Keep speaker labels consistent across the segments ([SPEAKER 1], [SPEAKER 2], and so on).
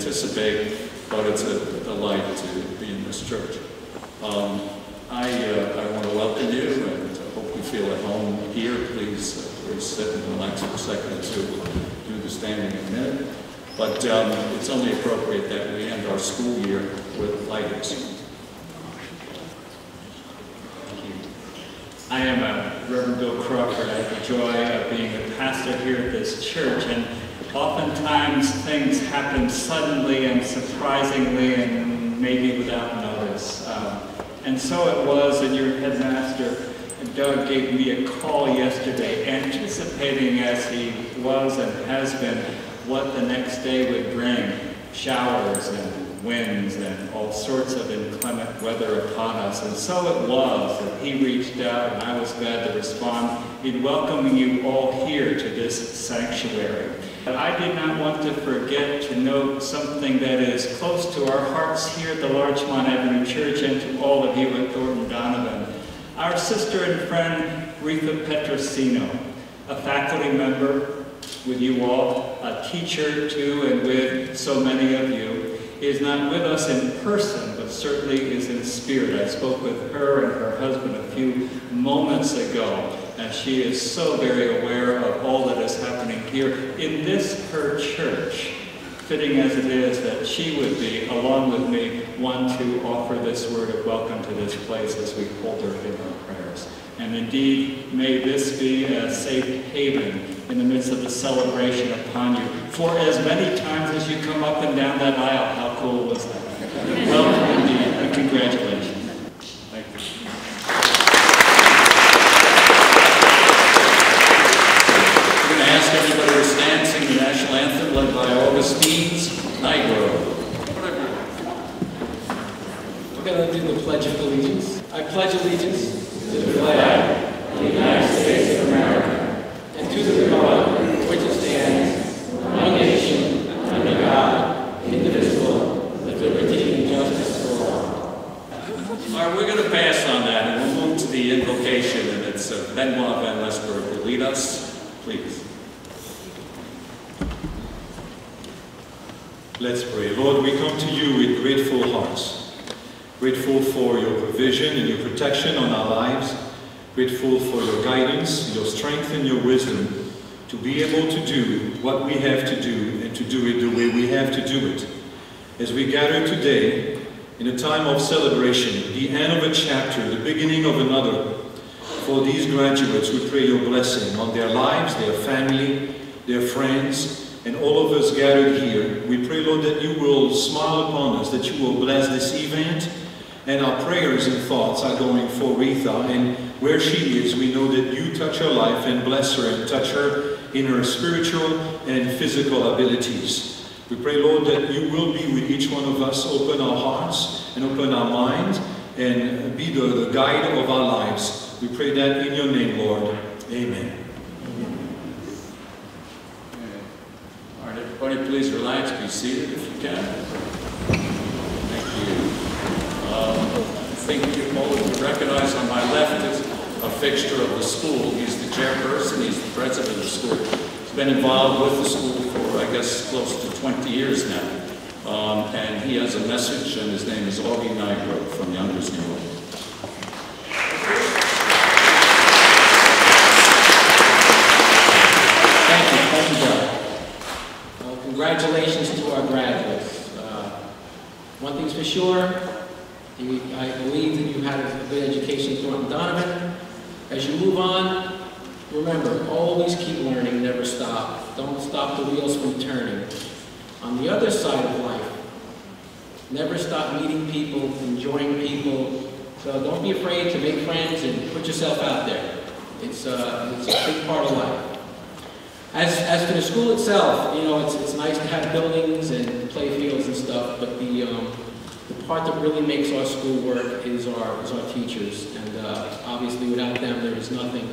[SPEAKER 1] anticipate, but it's a delight to be in this church. I want to welcome you and hope you feel at home here. Please sit and relax for a second or two. We'll do the standing in a minute. But it's only appropriate that we end our school year with lightings.
[SPEAKER 2] I am Reverend Bill Crawford. I have the joy of being a pastor here at this church, and oftentimes things happen suddenly and surprisingly and maybe without notice. And so it was that your headmaster, Doug, gave me a call yesterday, anticipating as he was and has been what the next day would bring, showers and winds and all sorts of inclement weather upon us. And so it was that he reached out, and I was glad to respond in welcoming you all here to this sanctuary. But I did not want to forget to note something that is close to our hearts here at the Larchmont Avenue Church and to all of you at Thornton Donovan. Our sister and friend, Retha Petrosino, a faculty member with you all, a teacher too, and with so many of you, is not with us in person, but certainly is in spirit. I spoke with her and her husband a few moments ago, and she is so very aware of all that is happening here in this, her church, fitting as it is that she would be, along with me, one to offer this word of welcome to this place as we hold her in our prayers. And indeed, may this be a safe haven in the midst of the celebration upon you for as many times as you come up and down that aisle. How cool was that? Welcome indeed, and congratulations. Thank you.
[SPEAKER 1] We're going to ask everybody to stand, sing the national anthem led by Augustine's Nigro.
[SPEAKER 3] We're going to do the Pledge of Allegiance. I pledge allegiance to the flag of the United States of America and to the republic which it stands, one nation, under God, indivisible, with liberty and justice for all.
[SPEAKER 1] All right, we're going to pass on that, and we'll move to the invocation, and it's Benoit Van Lesburg will lead us. Please.
[SPEAKER 4] Let's pray. Lord, we come to you with grateful hearts. Grateful for your provision and your protection on our lives. Grateful for your guidance, your strength, and your wisdom to be able to do what we have to do and to do it the way we have to do it. As we gather today in a time of celebration, the end of a chapter, the beginning of another, for these graduates, we pray your blessing on their lives, their family, their friends, and all of us gathered here. We pray, Lord, that you will smile upon us, that you will bless this event, and our prayers and thoughts are going for Retha, and where she is, we know that you touch her life and bless her and touch her in her spiritual and physical abilities. We pray, Lord, that you will be with each one of us, open our hearts and open our minds, and be the guide of our lives. We pray that in your name, Lord. Amen.
[SPEAKER 1] All right, everybody, please relax, be seated if you can. Thank you. I think you all would recognize on my left is a fixture of the school. He's the chairperson, he's the president of the school. He's been involved with the school for, I guess, close to 20 years now. And he has a message, and his name is Augie Nigro from Youngers New York.
[SPEAKER 3] Thank you, congratulations to our graduates. One thing's for sure, I believe that you had a good education at Thornton Donovan. As you move on, remember, always keep learning, never stop. Don't stop the wheels from turning. On the other side of life, never stop meeting people, enjoying people. So don't be afraid to make friends and put yourself out there. It's a big part of life. As for the school itself, you know, it's nice to have buildings and play fields and stuff, but the part that really makes our school work is our teachers, and obviously without them there is nothing.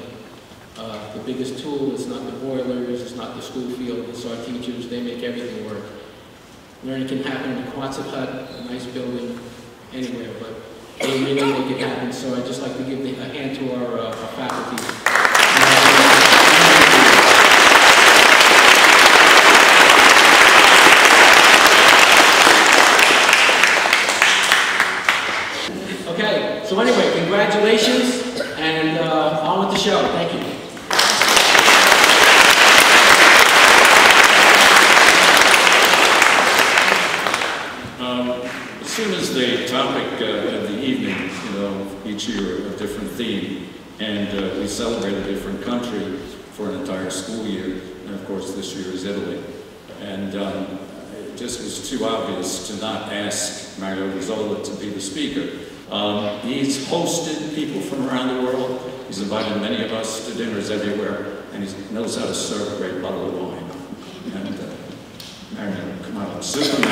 [SPEAKER 3] The biggest tool is not the boilers, it's not the school field, it's our teachers. They make everything work. Learning can happen in a Quonset hut, a nice building, anywhere, but they really make it happen. So I'd just like to give a hand to our faculty.
[SPEAKER 1] As soon as the topic of the evening, each year a different theme, and we celebrate a different country for an entire school year, and of course this year is Italy. And it just was too obvious to not ask Mario Gazzola to be the speaker. He's hosted people from around the world. He's invited many of us to dinners everywhere, and he knows how to serve a great bottle of wine. And Mario, come on, Superman.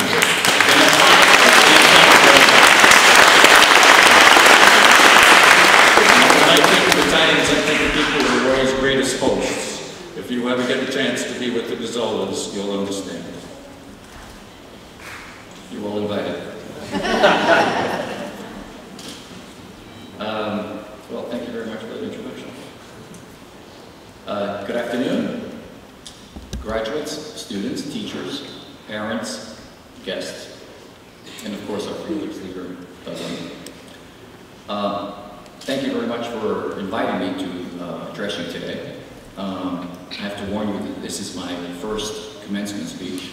[SPEAKER 1] When I think of Italians, I think of people who are the world's greatest hosts. If you ever get a chance to be with the Gazzolas, you'll understand. You're all invited.
[SPEAKER 5] Well, thank you very much for the introduction. Good afternoon, graduates, students, teachers, parents, guests, and of course our privileged leader, Douglas. Thank you very much for inviting me to address you today. I have to warn you that this is my first commencement speech.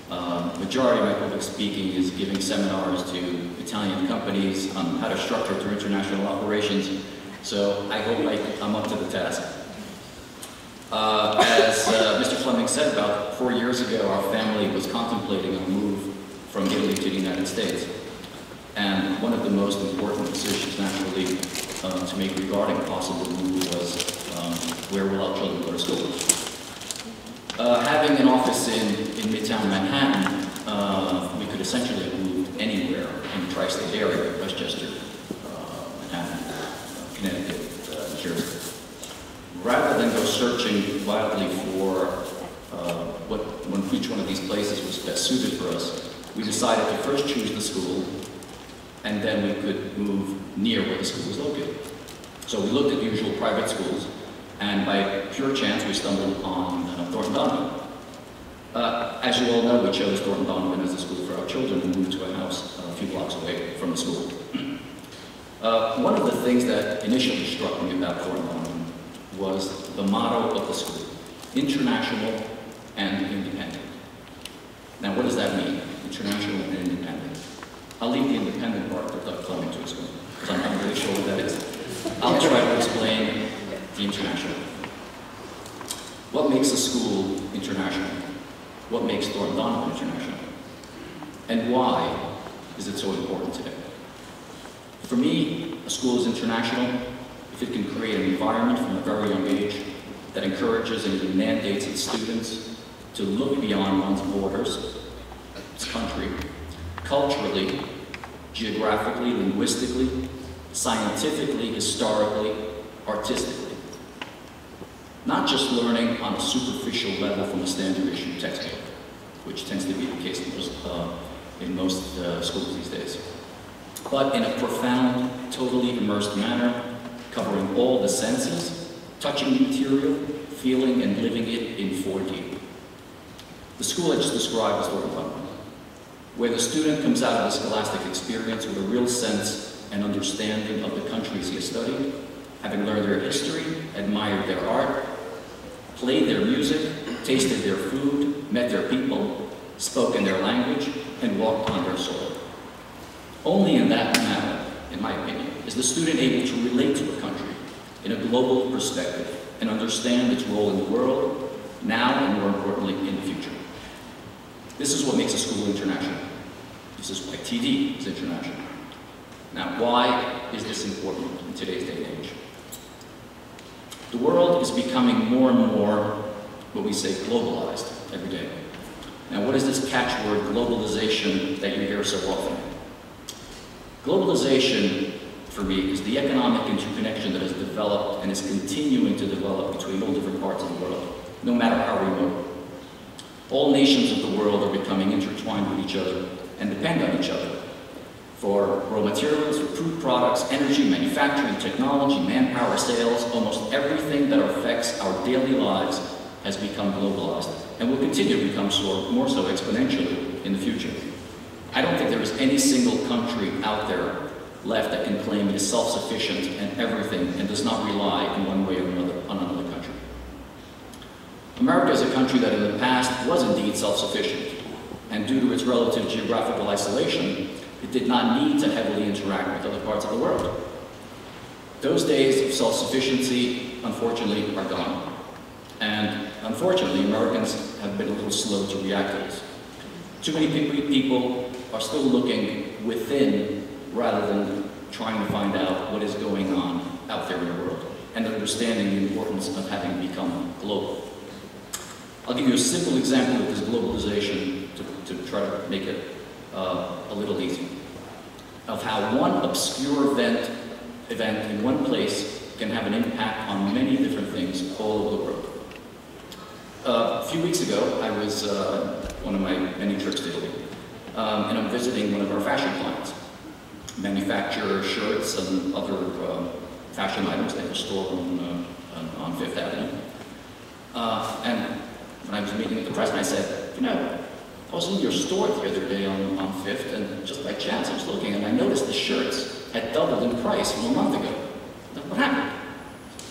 [SPEAKER 5] Majority of my public speaking is giving seminars to Italian companies on how to structure their international operations, so I hope I'm up to the task. As Mr. Fleming said, about 4 years ago, our family was contemplating a move from Italy to the United States. And one of the most important decisions, naturally, to make regarding a possible move was where will our children go to school? Having an office in Midtown Manhattan, we could essentially have moved anywhere in the tri-state area, Westchester, Manhattan, Connecticut, New Jersey. Rather than go searching wildly for each one of these places was best suited for us, we decided to first choose the school, and then we could move near where the school was located. So we looked at the usual private schools, and by pure chance, we stumbled upon Thornton Donovan. As you all know, we chose Thornton Donovan as the school for our children and moved to a house a few blocks away from the school. One of the things that initially struck me about Thornton Donovan was the motto of the school: international and independent. Now, what does that mean? International and independent. I'll leave the independent part for Doug Fleming to explain, because I'm not really sure what that is. I'll try to explain the international. What makes a school international? What makes Thornton Donovan international? And why is it so important today? For me, a school is international if it can create an environment from a very young age that encourages and even mandates its students to look beyond one's borders, its country, culturally, geographically, linguistically, scientifically, historically, artistically. Not just learning on a superficial level from a standard issue textbook, which tends to be the case in most schools these days, but in a profound, totally immersed manner, covering all the senses, touching the material, feeling and living it in 4D. The school I just described is Thornton Donovan, where the student comes out of the scholastic experience with a real sense and understanding of the countries he has studied, having learned their history, admired their art, played their music, tasted their food, met their people, spoken their language, and walked on their soil. Only in that manner, in my opinion, is the student able to relate to a country in a global perspective and understand its role in the world, now and more importantly, in the future. This is what makes a school international. This is why TD is international. Now, why is this important in today's day and age? The world is becoming more and more, what we say, globalized every day. Now, what is this catchword, globalization, that you hear so often? Globalization, for me, is the economic interconnection that has developed and is continuing to develop between all different parts of the world, no matter how remote. All nations of the world are becoming intertwined with each other and depend on each other for raw materials, for food products, energy, manufacturing, technology, manpower, sales. Almost everything that affects our daily lives has become globalized and will continue to become more so exponentially in the future. I don't think there is any single country out there left that can claim it is self-sufficient and everything and does not rely in one way or another on another country. America is a country that in the past was indeed self-sufficient. and due to its relative geographical isolation, it did not need to heavily interact with other parts of the world. Those days of self-sufficiency, unfortunately, are gone. And unfortunately, Americans have been a little slow to react to this. Too many people are still looking within rather than trying to find out what is going on out there in the world and understanding the importance of having become global. I'll give you a simple example of this globalization to try to make it a little easier, of how one obscure event in one place can have an impact on many different things all over the world. A few weeks ago, I was one of my many trips to Italy, and I'm visiting one of our fashion clients, manufacture shirts and other fashion items. They have a store on Fifth Avenue. And when I was meeting with the president, I said, you know, I was in your store the other day on Fifth, and just by chance I was looking, and I noticed the shirts had doubled in price from a month ago. What happened?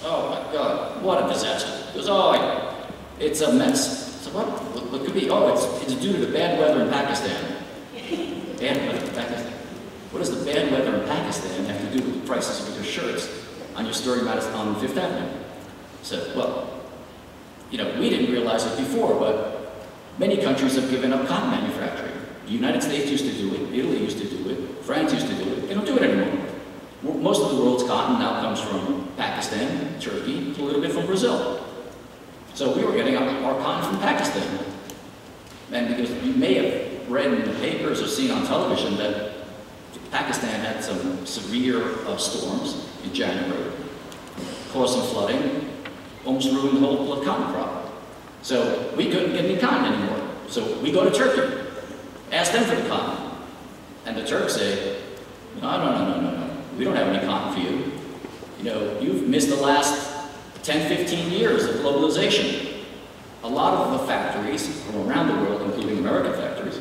[SPEAKER 5] Oh my God, what a disaster. He goes, oh, it's a mess. So what could be? Oh, it's due to the bad weather in Pakistan. Bad weather in Pakistan. What does the bad weather in Pakistan have to do with the prices of your shirts on your store on Fifth Avenue? I said, well, you know, we didn't realize it before, but many countries have given up cotton manufacturing. The United States used to do it, Italy used to do it, France used to do it. They don't do it anymore. Most of the world's cotton now comes from Pakistan, Turkey, a little bit from Brazil. So we were getting our cotton from Pakistan. And because you may have read in the papers or seen on television that Pakistan had some severe storms in January, caused some flooding, almost ruined the whole cotton crop. So we couldn't get any cotton anymore. So we go to Turkey, ask them for the cotton. And the Turks say, no, we don't have any cotton for you. You know, you've missed the last 10, 15 years of globalization. A lot of the factories from around the world, including American factories,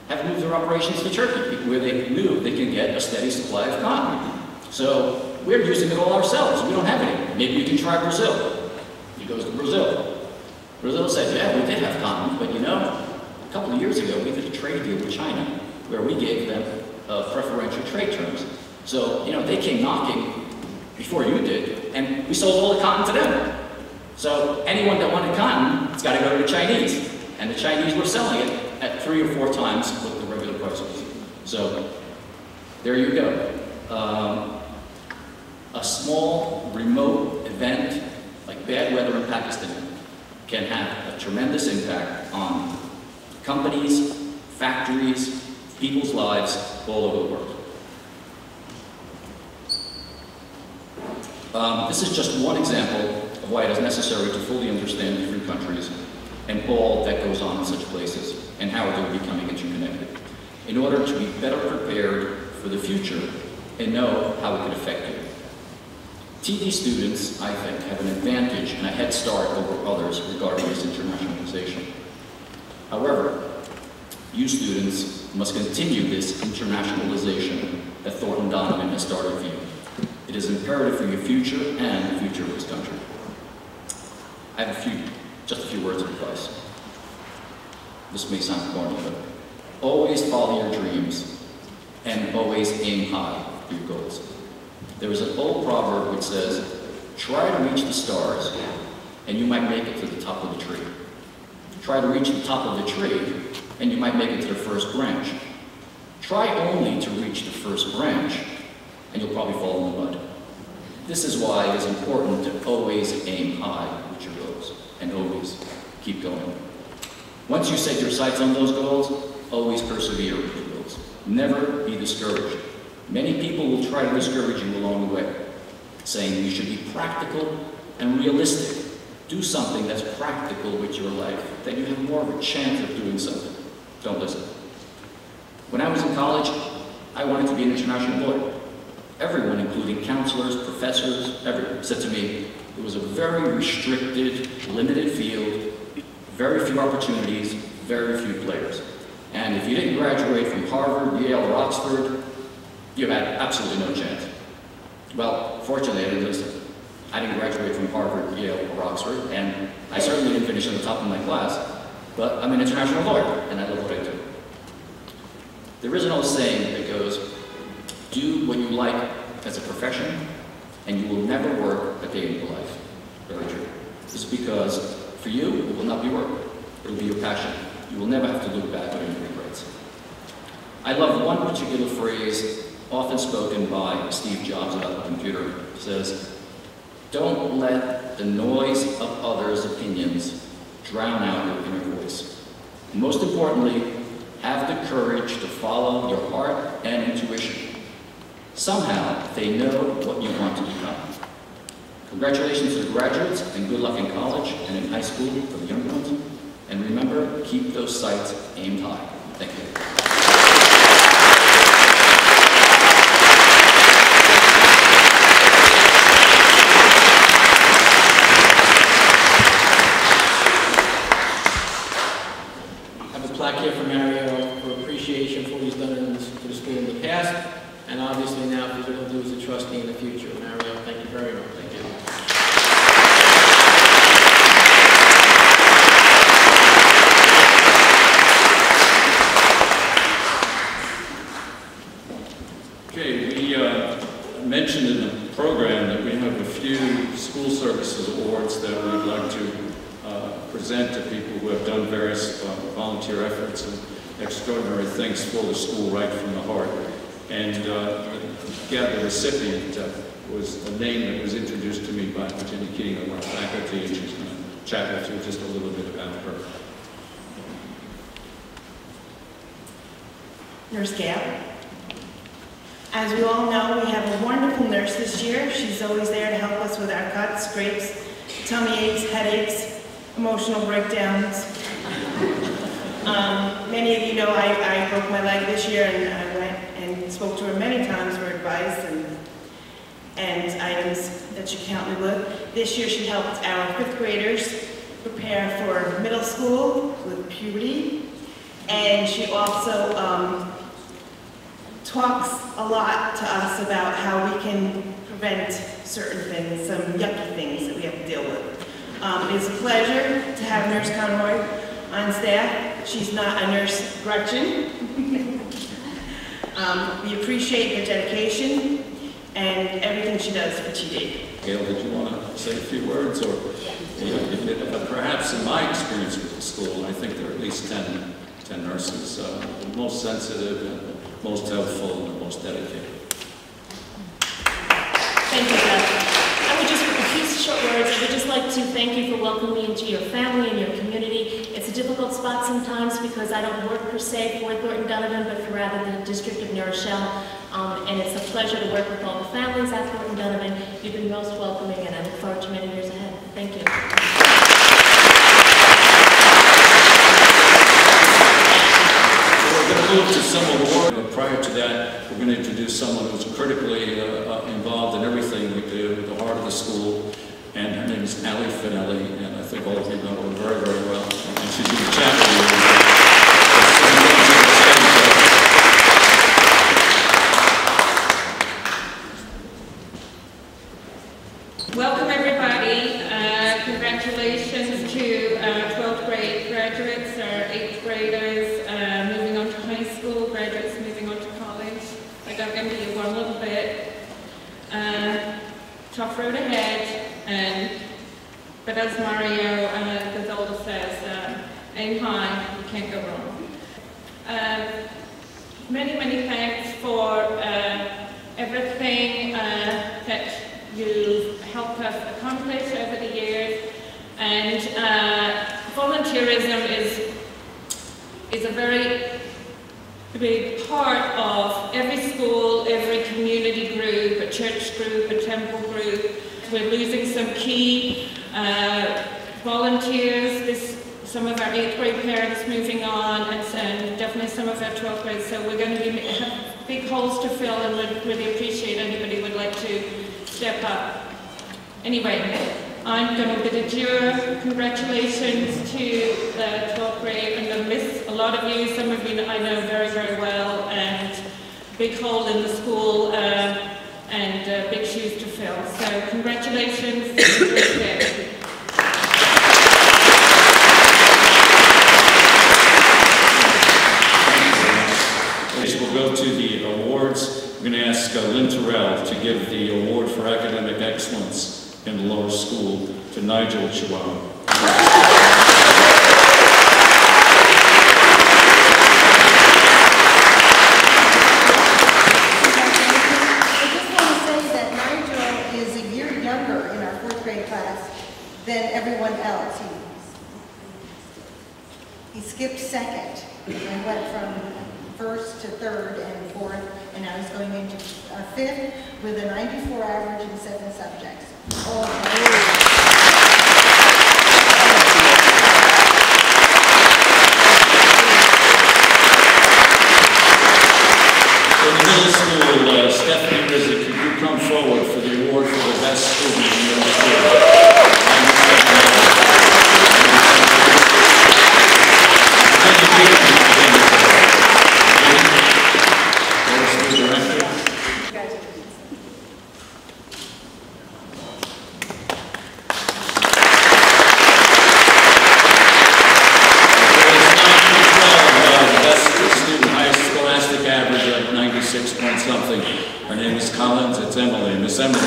[SPEAKER 5] have moved their operations to Turkey, where they knew they can get a steady supply of cotton. So we're using it all ourselves. We don't have any. Maybe you can try Brazil. He goes to Brazil. Brazil said, yeah, we did have cotton, but you know, a couple of years ago, we did a trade deal with China, where we gave them preferential trade terms. So, you know, they came knocking before you did, and we sold all the cotton to them. So anyone that wanted cotton, it's got to go to the Chinese. And the Chinese were selling it at 3 or 4 times what the regular price was. So there you go. A small, remote event like bad weather in Pakistan can have a tremendous impact on companies, factories, people's lives all over the world. This is just one example of why it is necessary to fully understand different countries and all that goes on in such places and how they're becoming interconnected in order to be better prepared for the future and know how it could affect you. TD students, I think, have an advantage and a head start over others regarding this internationalization. However, you students must continue this internationalization that Thornton Donovan has started for you. It is imperative for your future and the future of this country. I have just a few words of advice. This may sound corny, but always follow your dreams and always aim high for your goals. There is an old proverb which says, try to reach the stars and you might make it to the top of the tree. Try to reach the top of the tree and you might make it to the first branch. Try only to reach the first branch and you'll probably fall in the mud. This is why it is important to always aim high with your goals and always keep going. Once you set your sights on those goals, always persevere with your goals. Never be discouraged. Many people will try to discourage you along the way, saying you should be practical and realistic. Do something that's practical with your life, then you have more of a chance of doing something. Don't listen. When I was in college, I wanted to be an international lawyer. Everyone, including counselors, professors, everyone, said to me, it was a very restricted, limited field, very few opportunities, very few players. And if you didn't graduate from Harvard, Yale, or Oxford, you had absolutely no chance. Well, fortunately, I didn't listen. I didn't graduate from Harvard, Yale, or Oxford, and I certainly didn't finish at the top of my class, but I'm an international lawyer, and I love what I do. There is an old saying that goes, do what you like as a profession, and you will never work a day in your life. Very true. This is because for you, it will not be work. It will be your passion. You will never have to look back on any regrets. I love one particular phrase often spoken by Steve Jobs about the computer. It says, don't let the noise of others' opinions drown out your inner voice. And most importantly, have the courage to follow your heart and intuition. Somehow, they know what you want to become. Congratulations to the graduates, and good luck in college and in high school for the younger ones. And remember, keep those sights aimed high. Thank you.
[SPEAKER 3] I have a plaque here for Mario for appreciation for what he's done for the school in the past, and obviously now for what he'll do as a trustee in the future. Mario, thank you very much. Thank you.
[SPEAKER 1] Okay, we mentioned in the program that we have a few school services awards that we'd like to present to people who have done various volunteer efforts and extraordinary things for the school right from the heart. And the recipient was a name that was introduced to me by Virginia Keating of our faculty, and she's going to chat with you just a little bit about her.
[SPEAKER 6] Nurse Gail. As we all know, we have a wonderful nurse this year. She's always there to help us with our cuts, scrapes, tummy aches, headaches, emotional breakdowns. Many of you know I broke my leg this year, and I went and spoke to her many times for advice and items that she could help me with. This year she helped our 5th graders prepare for middle school with puberty, and she also talks a lot to us about how we can prevent certain things, some yucky things that we have to deal with. It is a pleasure to have Nurse Conroy on staff. She's not a Nurse Gretchen. We appreciate her dedication and everything she does for TD.
[SPEAKER 1] Gail, did you want to say a few words? Or perhaps in my experience with the school, I think there are at least 10 nurses, the most sensitive, and most helpful, and the most dedicated.
[SPEAKER 7] Thank you, Beth. I would just, with a few short words, I would just like to thank you for welcoming me into your family and your community. It's a difficult spot sometimes because I don't work per se for Thornton Donovan, but for rather the District of New Rochelle. And it's a pleasure to work with all the families at Thornton Donovan. You've been most welcoming, and I look forward to many years ahead. Thank you.
[SPEAKER 1] We're going to move to some award, but prior to that, we're going to introduce someone who's critically involved in everything we do, the heart of the school, and her name is Allie Finelli, and I think all of you know her very, very well, and she's going to chat with you.
[SPEAKER 8] Welcome everybody. Congratulations to 12th grade graduates, our 8th graders moving on to high school, graduates moving on to college. I got into you one little bit. Tough road ahead, but as Mario Gazzola says, aim high, you can't go wrong. Many thanks for everything that you've helped us accomplish over the years, and volunteerism is a very big part of every school, every community group, a church group, a temple group. We're losing some key volunteers. Some of our 8th grade parents moving on, and definitely some of our 12th grade. So we're going to have big holes to fill, and would really appreciate anybody who would like to step up. Anyway, I'm going to bid adieu. Congratulations to the 12th grade. I'm going to miss a lot of you. Some of you I know very, very well, and big hole in the school and big shoes to fill. So congratulations.
[SPEAKER 1] go to the awards, I'm going to ask Lynn Terrell to give the award for academic excellence in the lower school to Nigel Chihuahua.
[SPEAKER 9] than everyone else. He skipped second and went from first to third and fourth, and now he's going into fifth with a 94 average in 7 subjects.
[SPEAKER 1] In the middle school, Stephanie Rizzi, could you come forward for the award for the best student in the middle school? Something. Her name is Collins. It's Emily. Miss Emily.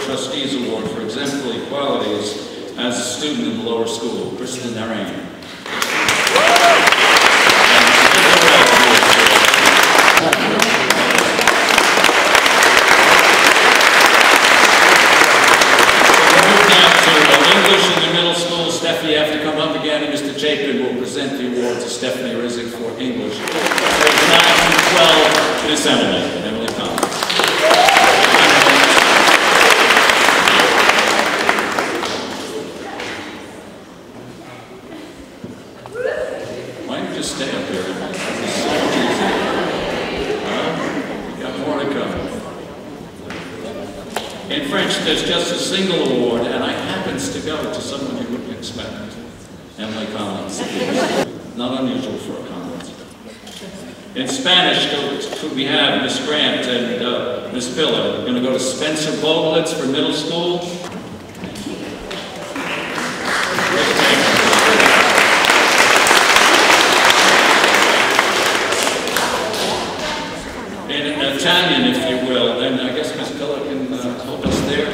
[SPEAKER 1] Trustees Award for exemplary qualities as a student in the lower school, Kristen Narain. You have to come up again, and Mr. Chapin will present the award to Stephanie Rizzi for English. Grades 9 through 12, Miss Emily Collins. Why don't you just stay up here? You got more to come. In French, there's just a single award, and I happens to go to someone you wouldn't expect. Emily Collins. Not unusual for a Collins. In Spanish, could we have Miss Grant and Miss Pillow? We're going to go to Spencer Boglitz for middle school. In Italian, if you will, then I guess Miss Pillow can help us there.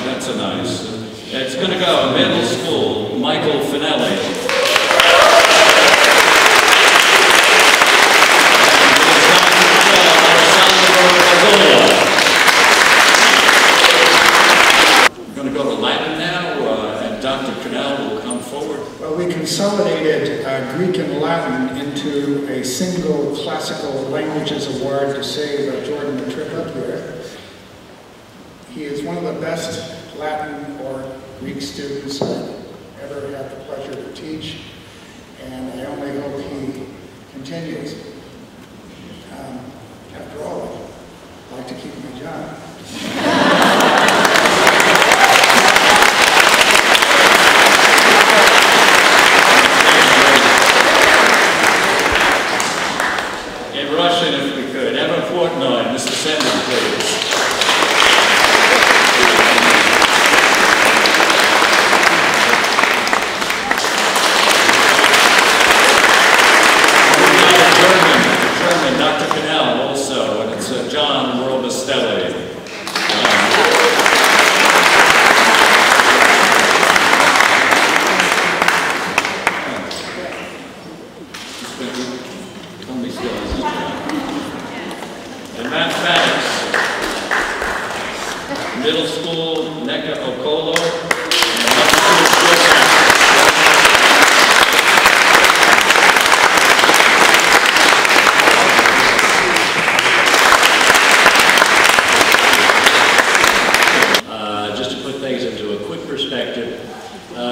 [SPEAKER 1] That's a nice. It's going to go middle school, Michael Finelli. We're going to go to Latin now, and Dr. Cannell will come forward.
[SPEAKER 10] Well, we consolidated Greek and Latin into a single classical languages award to save Jordan a trip up here. He is one of the best Latin or Greek students I've ever had the pleasure to teach, and I only hope he continues. After all, I'd like to keep my job. In Russian, if we could, Emma Portnoy, Mr. Sender, please. Dr. Cannell also, and it's John Robastelli. In mathematics, middle school, Neka Okolo, and upper school,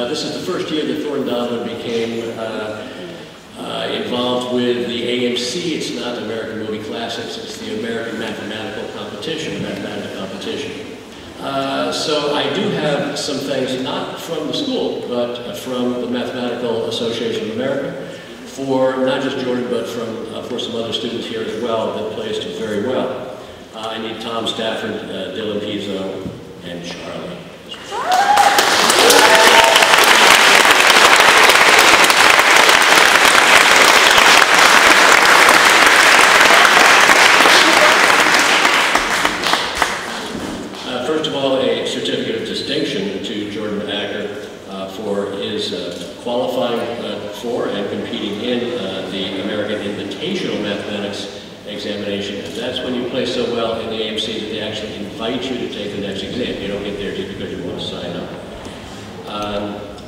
[SPEAKER 11] this is the first year that Thornton Donovan became involved with the AMC. It's not American Movie Classics, it's the American Mathematical Competition, so I do have some things not from the school, but from the Mathematical Association of America. for not just Jordan, but for some other students here as well that placed very well. I need Tom Stafford, Dylan Pizzo, and Charlie. First of all, a certificate of distinction to Jordan Acker for his qualifying for and competing in the American Invitational Mathematics examination. And that's when you play so well in the AMC that they actually invite you to take the next exam. You don't get there just because you want to sign up.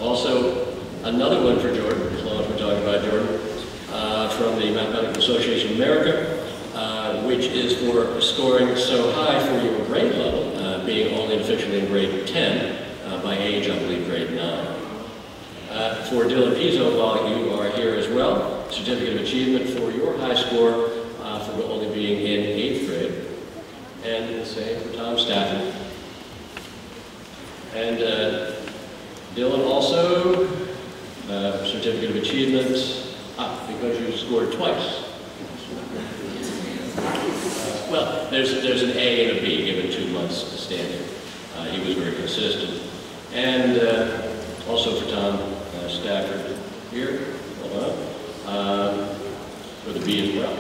[SPEAKER 11] Also, another one for Jordan, as long as we're talking about Jordan, from the Mathematical Association of America, which is for scoring so high for your grade level, being only officially in grade 10, by age, I believe, grade 9. For Dylan Pizzo, while you are here as well, certificate of achievement for your high score for only being in 8th grade. And the same for Tom Stafford. And Dylan also, certificate of achievement, because you scored twice. Well, there's an A and a B given 2 months standing. He was very consistent. And also for Tom Stafford here, hold on, for the B as well.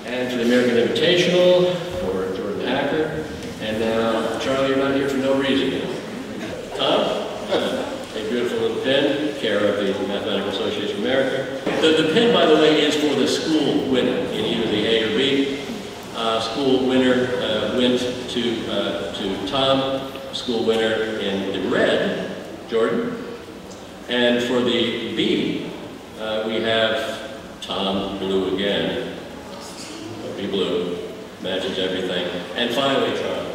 [SPEAKER 11] And for the American Invitational, for Jordan Acker. And now, Charlie, you're not here for no reason. Tom, a beautiful little pin, care of the Mathematical Association of America. The pin, by the way, is for the school winner in either the A or B. School winner went to Tom. School winner in the red, Jordan. And for the B, we have Tom Blue again. Be blue, matches everything. And finally, Charlie.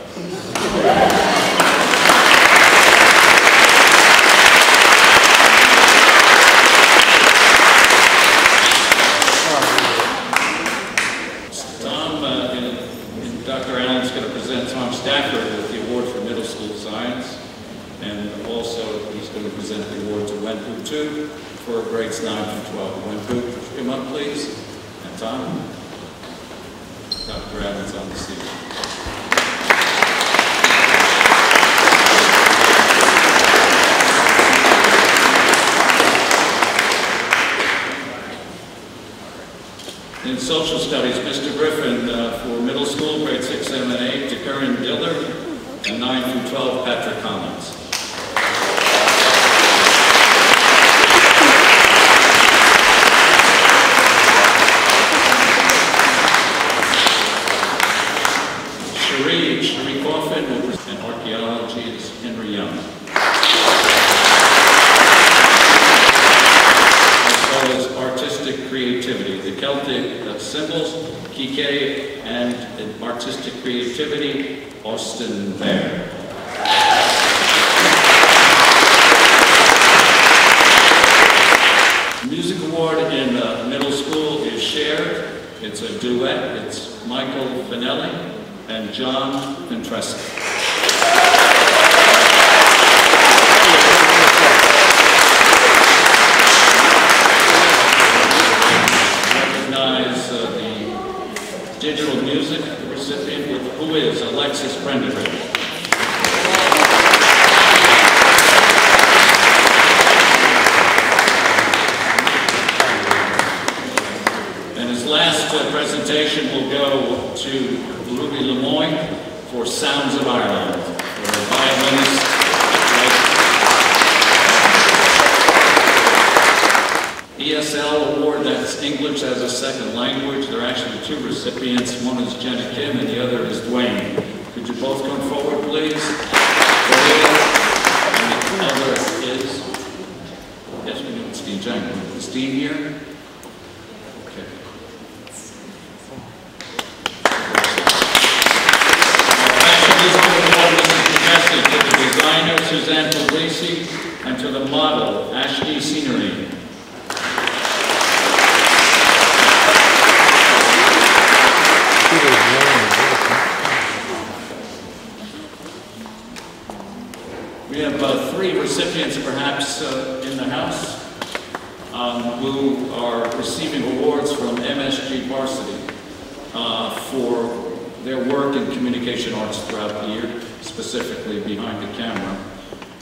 [SPEAKER 1] Dr. Allen's going to present Tom Stafford with the award for middle school science. And also, he's going to present the award to Wenpu Tu for grades 9 through 12. Wenpu, come up, please. And Tom. Dr. Allen's on the seat. In social studies, Mr. Griffin for middle school, grade 6, 7, and 8, to Karen Diller, and 9 through 12, Patrick Collins. Cherie Coffin will present archaeology is Henry Young. As well as artistic creativity, the Celtic symbols, Kike, and artistic creativity, Austin Bear. Music award in middle school is shared. It's a duet. It's Michael Finelli and John Ventresca. Recognize the digital music recipient, who is Alexis Prendergast. And his last presentation will go to Ruby Lemoyne for Sounds of Ireland, for a violinist. ESL award, that's English as a second language. There are actually 2 recipients. One is Jenna Kim and the other is Dwayne. Could you both come forward, please? And the other is, yes, we know Steve Jangle. Is Steve here? Okay. To the designer, Suzanne Puglisi, and to the model, Ashley Scenery. We have 3 recipients perhaps in the house. who are receiving awards from MSG Varsity for their work in communication arts throughout the year, specifically behind the camera.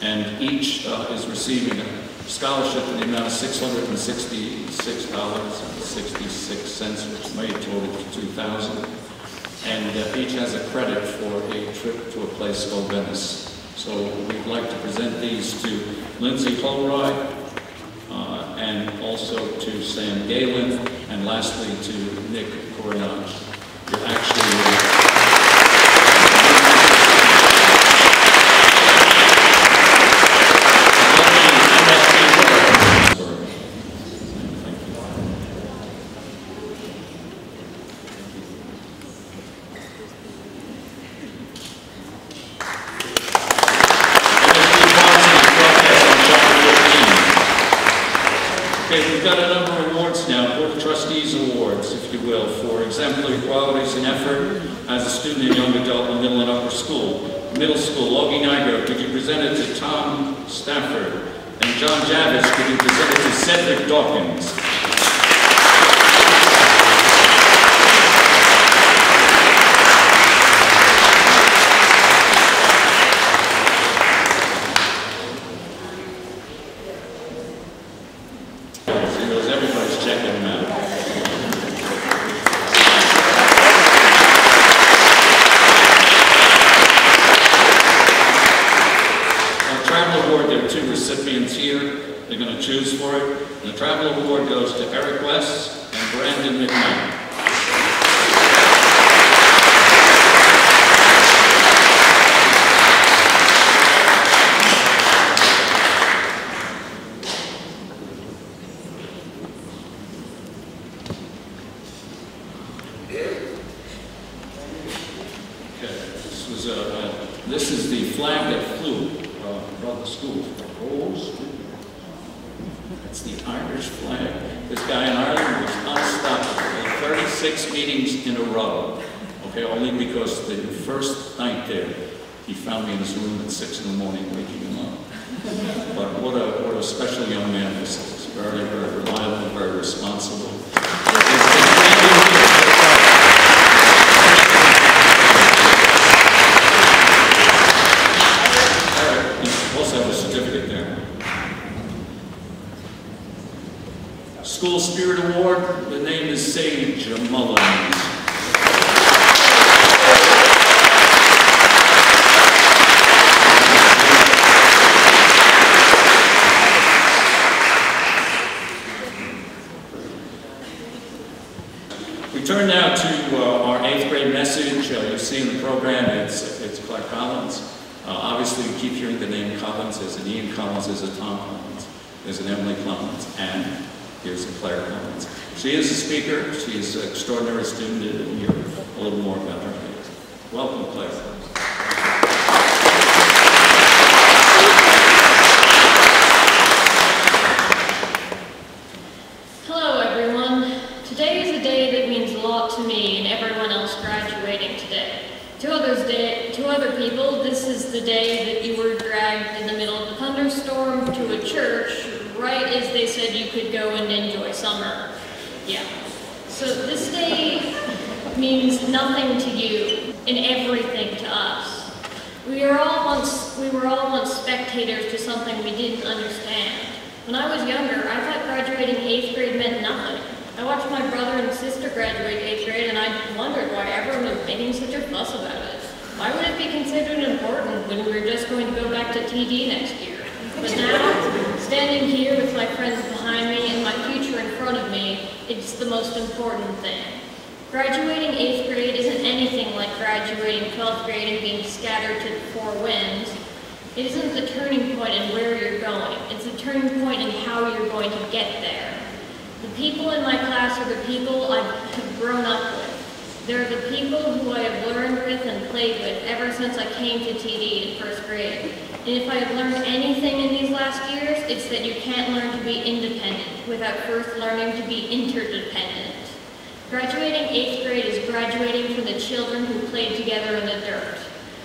[SPEAKER 1] And each is receiving a scholarship in the amount of $666.66, which may total to $2,000. And each has a credit for a trip to a place called Venice. So we'd like to present these to Lindsay Holroyd, and also to Sam Galen, and lastly to Nick Coronage. You're actually we've got a number of awards now, Board of Trustees Awards, if you will, for exemplary qualities and effort as a student and young adult in middle and upper school. Middle school, Augie Nygaard, could you present it to Tom Stafford? And John Javis, could you present it to Cedric Dawkins? Choose for it. The Travel Award goes to Eric West and Brandon McKnight. Okay, this is the flag that flew above the school. It's the Irish flag. This guy in Ireland was unstoppable. 36 meetings in a row. Okay, only because the first night there, he found me in his room at 6 in the morning, waking him up. But what a special young man this is. Very, very reliable, very responsible. Also have a certificate there. School Spirit Award, the name is Sage Mullins. We turn now to our 8th grade message. You see in the program, it's Claire Collins. Obviously, we keep hearing the name Collins. There's an Ian Collins, there's a Tom Collins, there's an Emily Collins, and here's a Claire Collins. She is a speaker. She is an extraordinary student, and you'll hear a little more about her later. Welcome, Claire.
[SPEAKER 12] Hello, everyone. Today is a day that means a lot to me and everyone else graduating today. To other people, this is the day that you were dragged in the middle of a thunderstorm to a church right as they said you could go and enjoy summer. Yeah. So this day means nothing to you and everything to us. We were all once spectators to something we didn't understand. When I was younger, I thought graduating 8th grade meant nothing. I watched my brother and sister graduate 8th grade, and I wondered why everyone was making such a fuss about it. Why would it be considered important when we were just going to go back to TD next year? But now, standing here with my friends behind me and my future in front of me, it's the most important thing. Graduating 8th grade isn't anything like graduating 12th grade and being scattered to the four winds. It isn't the turning point in where you're going. It's a turning point in how you're going to get there. The people in my class are the people I have grown up with. They're the people who I have learned with and played with ever since I came to TD in 1st grade. And if I have learned anything in these last years, it's that you can't learn to be independent without first learning to be interdependent. Graduating 8th grade is graduating from the children who played together in the dirt.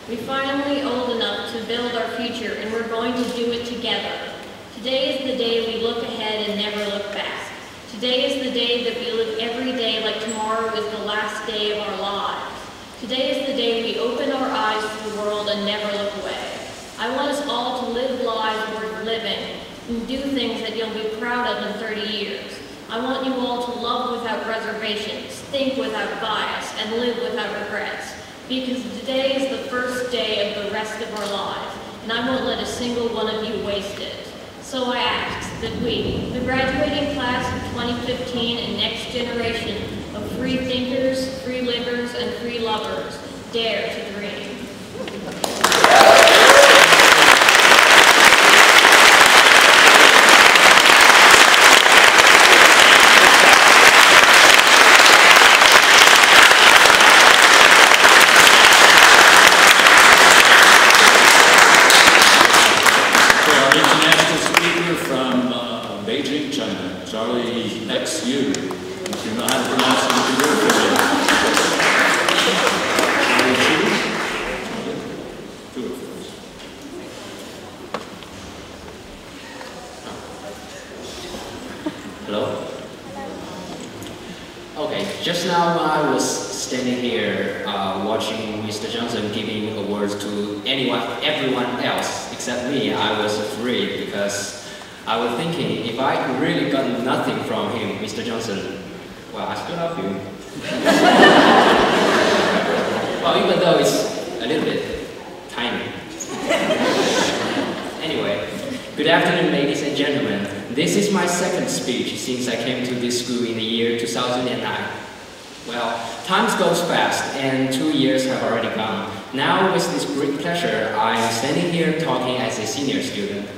[SPEAKER 12] We're finally old enough to build our future, and we're going to do it together. Today is the day we look ahead and never look back. Today is the day that we live every day like tomorrow is the last day of our lives. Today is the day we open our eyes to the world and never look away. I want us all to live lives worth living and do things that you'll be proud of in 30 years. I want you all to love without reservations, think without bias, and live without regrets. Because today is the first day of the rest of our lives, and I won't let a single one of you waste it. So I ask that we, the graduating class of 2015 and next generation of free thinkers, free livers, and free lovers, dare to dream.
[SPEAKER 1] Charlie XU. If you know how to pronounce it, you can do it for me. Do it for us.
[SPEAKER 13] Hello? Okay, just now I was standing here watching Mr. Johnson giving awards to everyone else except me. I was afraid because I was thinking, if I really got nothing from him, Mr. Johnson, well, I still love you. Well, even though it's a little bit tiny. Anyway, good afternoon, ladies and gentlemen. This is my second speech since I came to this school in the year 2009. Well, time goes fast, and 2 years have already gone. Now, with this great pleasure, I am standing here talking as a senior student.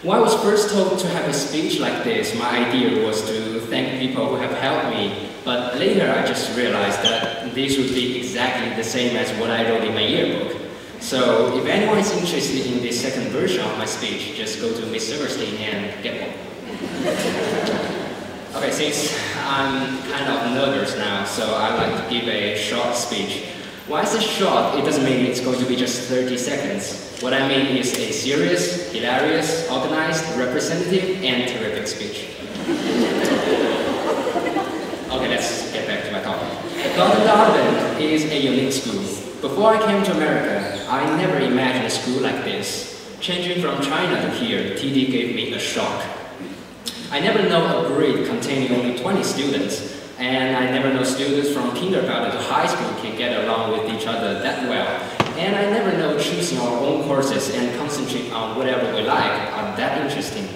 [SPEAKER 13] When I was first told to have a speech like this, my idea was to thank people who have helped me, but later I just realized that this would be exactly the same as what I wrote in my yearbook. So if anyone is interested in this second version of my speech, just go to Miss Silverstein and get one. Okay, since I'm kind of nervous now, so I'd like to give a short speech. When I say short, it doesn't mean it's going to be just 30 seconds. What I mean is a serious, hilarious, organized, representative, and terrific speech. Okay, let's get back to my topic. Thornton Donovan is a unique school. Before I came to America, I never imagined a school like this. Changing from China to here, TD gave me a shock. I never know a grade containing only 20 students, and I never know students from kindergarten to high school can get along with each other that well. And I never know choosing our own courses and concentrate on whatever we like are that interesting.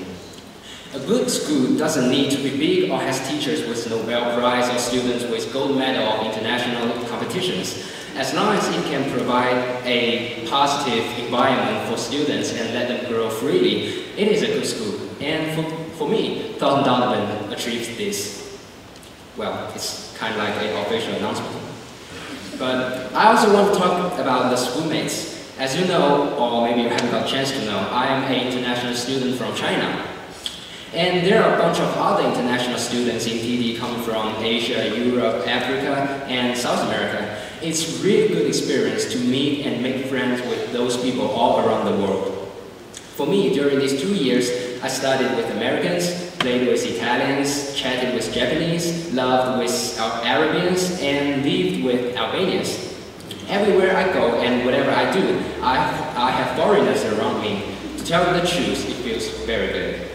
[SPEAKER 13] A good school doesn't need to be big or has teachers with Nobel Prize or students with gold medal of international competitions. As long as it can provide a positive environment for students and let them grow freely, it is a good school. And for me, Thornton Donovan achieves this. Well, it's kind of like an official announcement. But I also want to talk about the schoolmates. As you know, or maybe you haven't got a chance to know, I am an international student from China. And there are a bunch of other international students in TD coming from Asia, Europe, Africa, and South America. It's a really good experience to meet and make friends with those people all around the world. For me, during these 2 years, I studied with Americans, played with Italians, chatted with Japanese, loved with Arabians, and lived with Albanians. Everywhere I go and whatever I do, I have foreigners around me. To tell you the truth, it feels very good.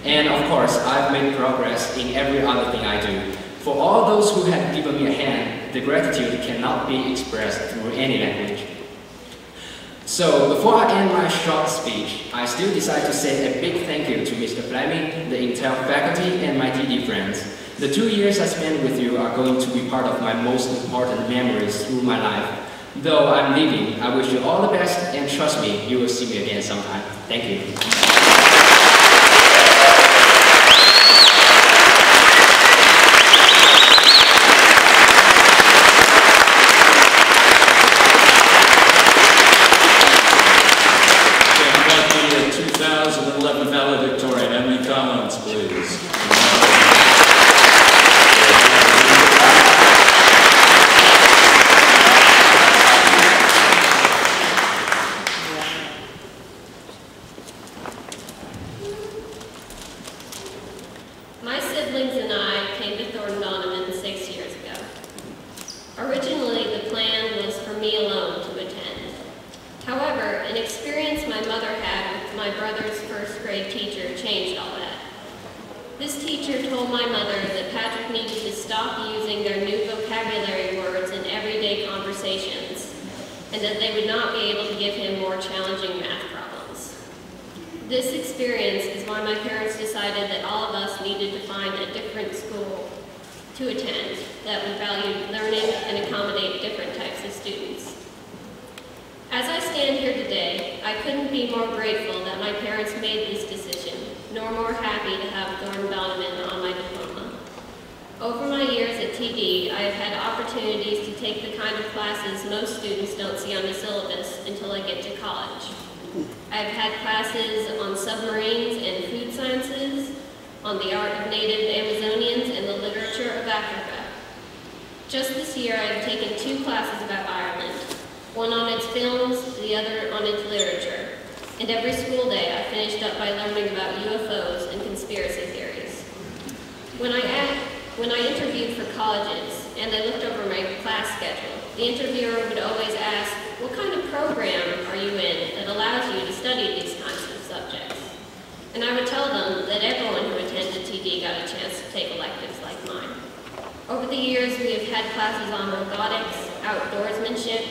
[SPEAKER 13] And of course, I've made progress in every other thing I do. For all those who have given me a hand, the gratitude cannot be expressed through any language. So, before I end my short speech, I still decide to say a big thank you to Mr. Fleming, the Intel faculty, and my TD friends. The 2 years I spent with you are going to be part of my most important memories through my life. Though I'm leaving, I wish you all the best, and trust me, you will see me again sometime. Thank you.
[SPEAKER 1] Valedictorian, Emily Collins, please.
[SPEAKER 12] teacher told my mother that Patrick needed to stop using their new vocabulary words in everyday conversations, and that they would not be able to give him more challenging math problems. This experience is why my parents decided that all of us needed to find a different school to attend that would value learning and accommodate different types of students. As I stand here today, I couldn't be more grateful that my parents made this decision, nor more happy to have Thornton Donovan on my diploma. Over my years at TD, I have had opportunities to take the kind of classes most students don't see on the syllabus until I get to college. I've had classes on submarines and food sciences, on the art of native Amazonians and the literature of Africa. Just this year, I have taken 2 classes about Ireland, one on its films, the other on its literature. And every school day, I finished up by learning about UFOs and conspiracy theories. When I interviewed for colleges and I looked over my class schedule, the interviewer would always ask, "What kind of program are you in that allows you to study these kinds of subjects?" And I would tell them that everyone who attended TD got a chance to take electives like mine. Over the years, we have had classes on robotics, outdoorsmanship,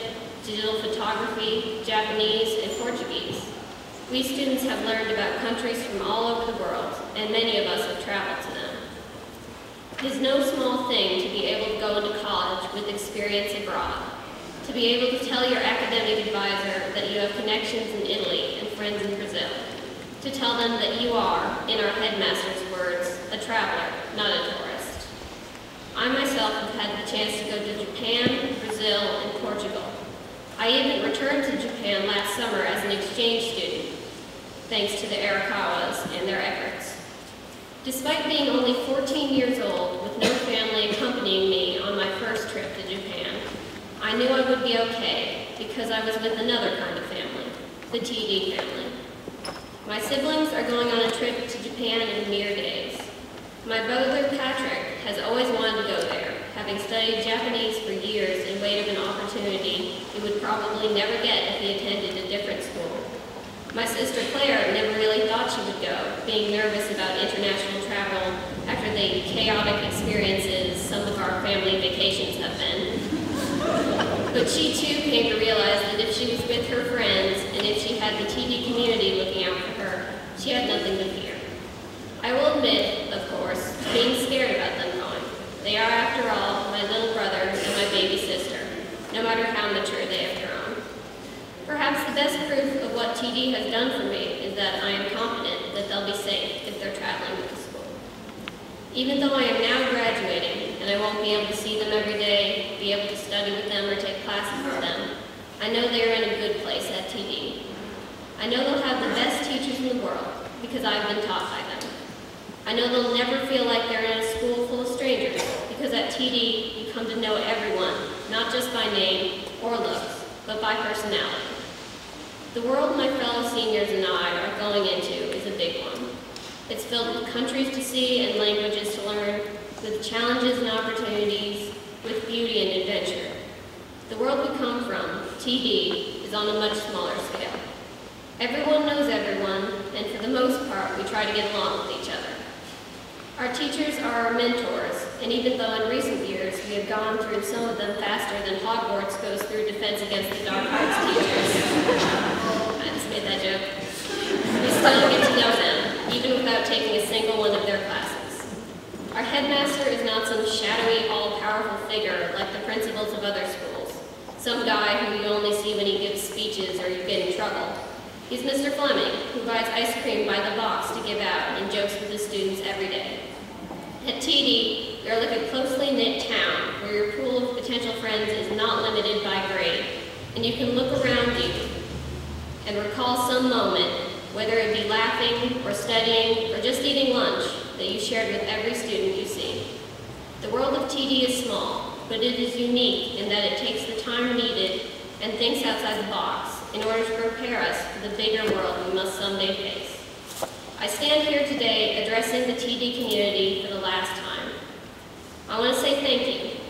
[SPEAKER 12] digital photography, Japanese, and Portuguese. We students have learned about countries from all over the world, and many of us have traveled to them. It is no small thing to be able to go into college with experience abroad, to be able to tell your academic advisor that you have connections in Italy and friends in Brazil, to tell them that you are, in our headmaster's words, a traveler, not a tourist. I myself have had the chance to go to Japan, Brazil, and Portugal. I even returned to Japan last summer as an exchange student, thanks to the Arakawas and their efforts. Despite being only 14 years old, with no family accompanying me on my first trip to Japan, I knew I would be okay because I was with another kind of family, the TD family. My siblings are going on a trip to Japan in mere days. My brother Patrick has always wanted to go there, having studied Japanese for years and waited an opportunity he would probably never get if he attended a different school. My sister Claire never really thought she would go, being nervous about international travel after the chaotic experiences some of our family vacations have been. But she too came to realize that if she was with her friends and if she had the TD community looking out for her, she had nothing to fear. I will admit, of course, to being scared about them going. They are, after all, my little brother and my baby sister, no matter how mature they have grown. Perhaps the best proof of what TD has done for me is that I am confident that they'll be safe if they're traveling with the school. Even though I am now graduating and I won't be able to see them every day, be able to study with them or take classes with them, I know they are in a good place at TD. I know they'll have the best teachers in the world because I've been taught by them. I know they'll never feel like they're in a school full of strangers because at TD you come to know everyone, not just by name or looks, but by personality. The world my fellow seniors and I are going into is a big one. It's filled with countries to see and languages to learn, with challenges and opportunities, with beauty and adventure. The world we come from, TD, is on a much smaller scale. Everyone knows everyone, and for the most part, we try to get along with each other. Our teachers are our mentors, and even though in recent years we have gone through some of them faster than Hogwarts goes through Defense Against the Dark Arts teachers, I just made that joke, we still get to know them, even without taking a single one of their classes. Our headmaster is not some shadowy, all-powerful figure like the principals of other schools, some guy who you only see when he gives speeches or you get in trouble. He's Mr. Fleming, who buys ice cream by the box to give out and jokes with the students every day. At TD, we are like a closely knit town where your pool of potential friends is not limited by grade, and you can look around you and recall some moment, whether it be laughing or studying or just eating lunch, that you shared with every student you see. The world of TD is small, but it is unique in that it takes the time needed and thinks outside the box in order to prepare us for the bigger world we must someday face. I stand here today addressing the TD community for the last time. I want to say thank you.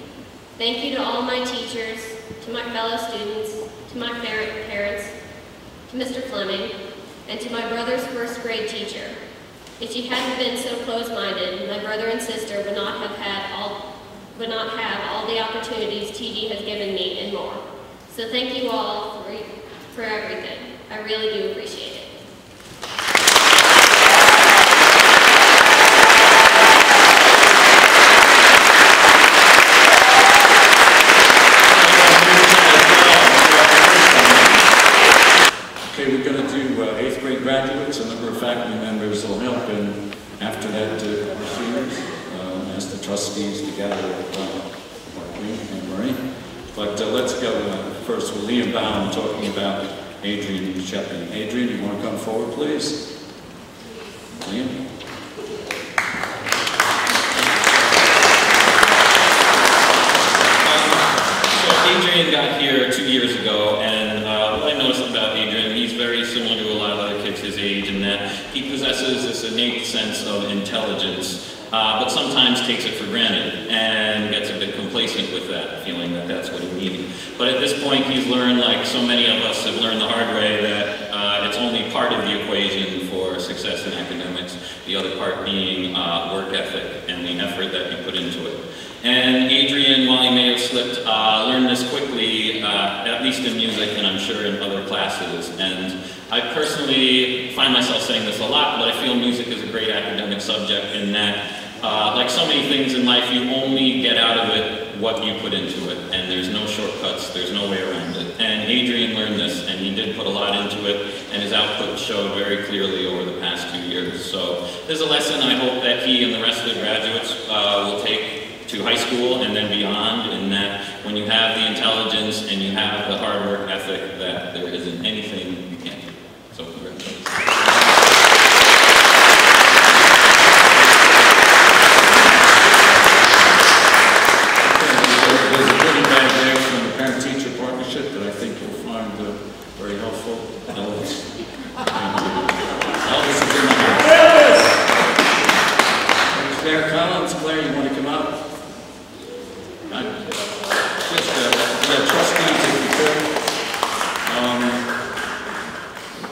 [SPEAKER 12] Thank you to all my teachers, to my fellow students, to my parents, to Mr. Fleming, and to my brother's first grade teacher. If she hadn't been so close-minded, my brother and sister would not have all the opportunities TD has given me and more. So thank you all for everything. I really do appreciate it.
[SPEAKER 1] Okay, we're going to do 8th grade graduates. A number of faculty members will help, and after that, our seniors, as the trustees together with Marlene and Marie. But let's go first with Liam Baum talking about Adrian Shepping. Adrian, you want to come forward, please? Liam?
[SPEAKER 5] Adrian got here 2 years ago, and what I noticed about Adrian, he's very similar to a lot of other kids his age in that he possesses this innate sense of intelligence, but sometimes takes it for granted and gets a bit complacent with that, feeling that that's what he needed. But at this point, he's learned, like so many of us have learned the hard way, that it's only part of the equation for success in academics, the other part being work ethic and the effort that you put into it. And Adrian, while he may have slipped, learned this quickly, at least in music and I'm sure in other classes. And I personally find myself saying this a lot, but I feel music is a great academic subject in that, like so many things in life, you only get out of it what you put into it. And there's no shortcuts, there's no way around it. And Adrian learned this, and he did put a lot into it, and his output showed very clearly over the past 2 years. So there's a lesson I hope that he and the rest of the graduates will take to high school and then beyond, in that when you have the intelligence and you have the hard work ethic, that there isn't anything you can't do. So congratulations.
[SPEAKER 1] There's a goodie bag there from the Parent-Teacher Partnership that I think you'll find very helpful. Elvis. Elvis is in the house. Claire Collins. Claire, you want to come up? Trustees, if you could.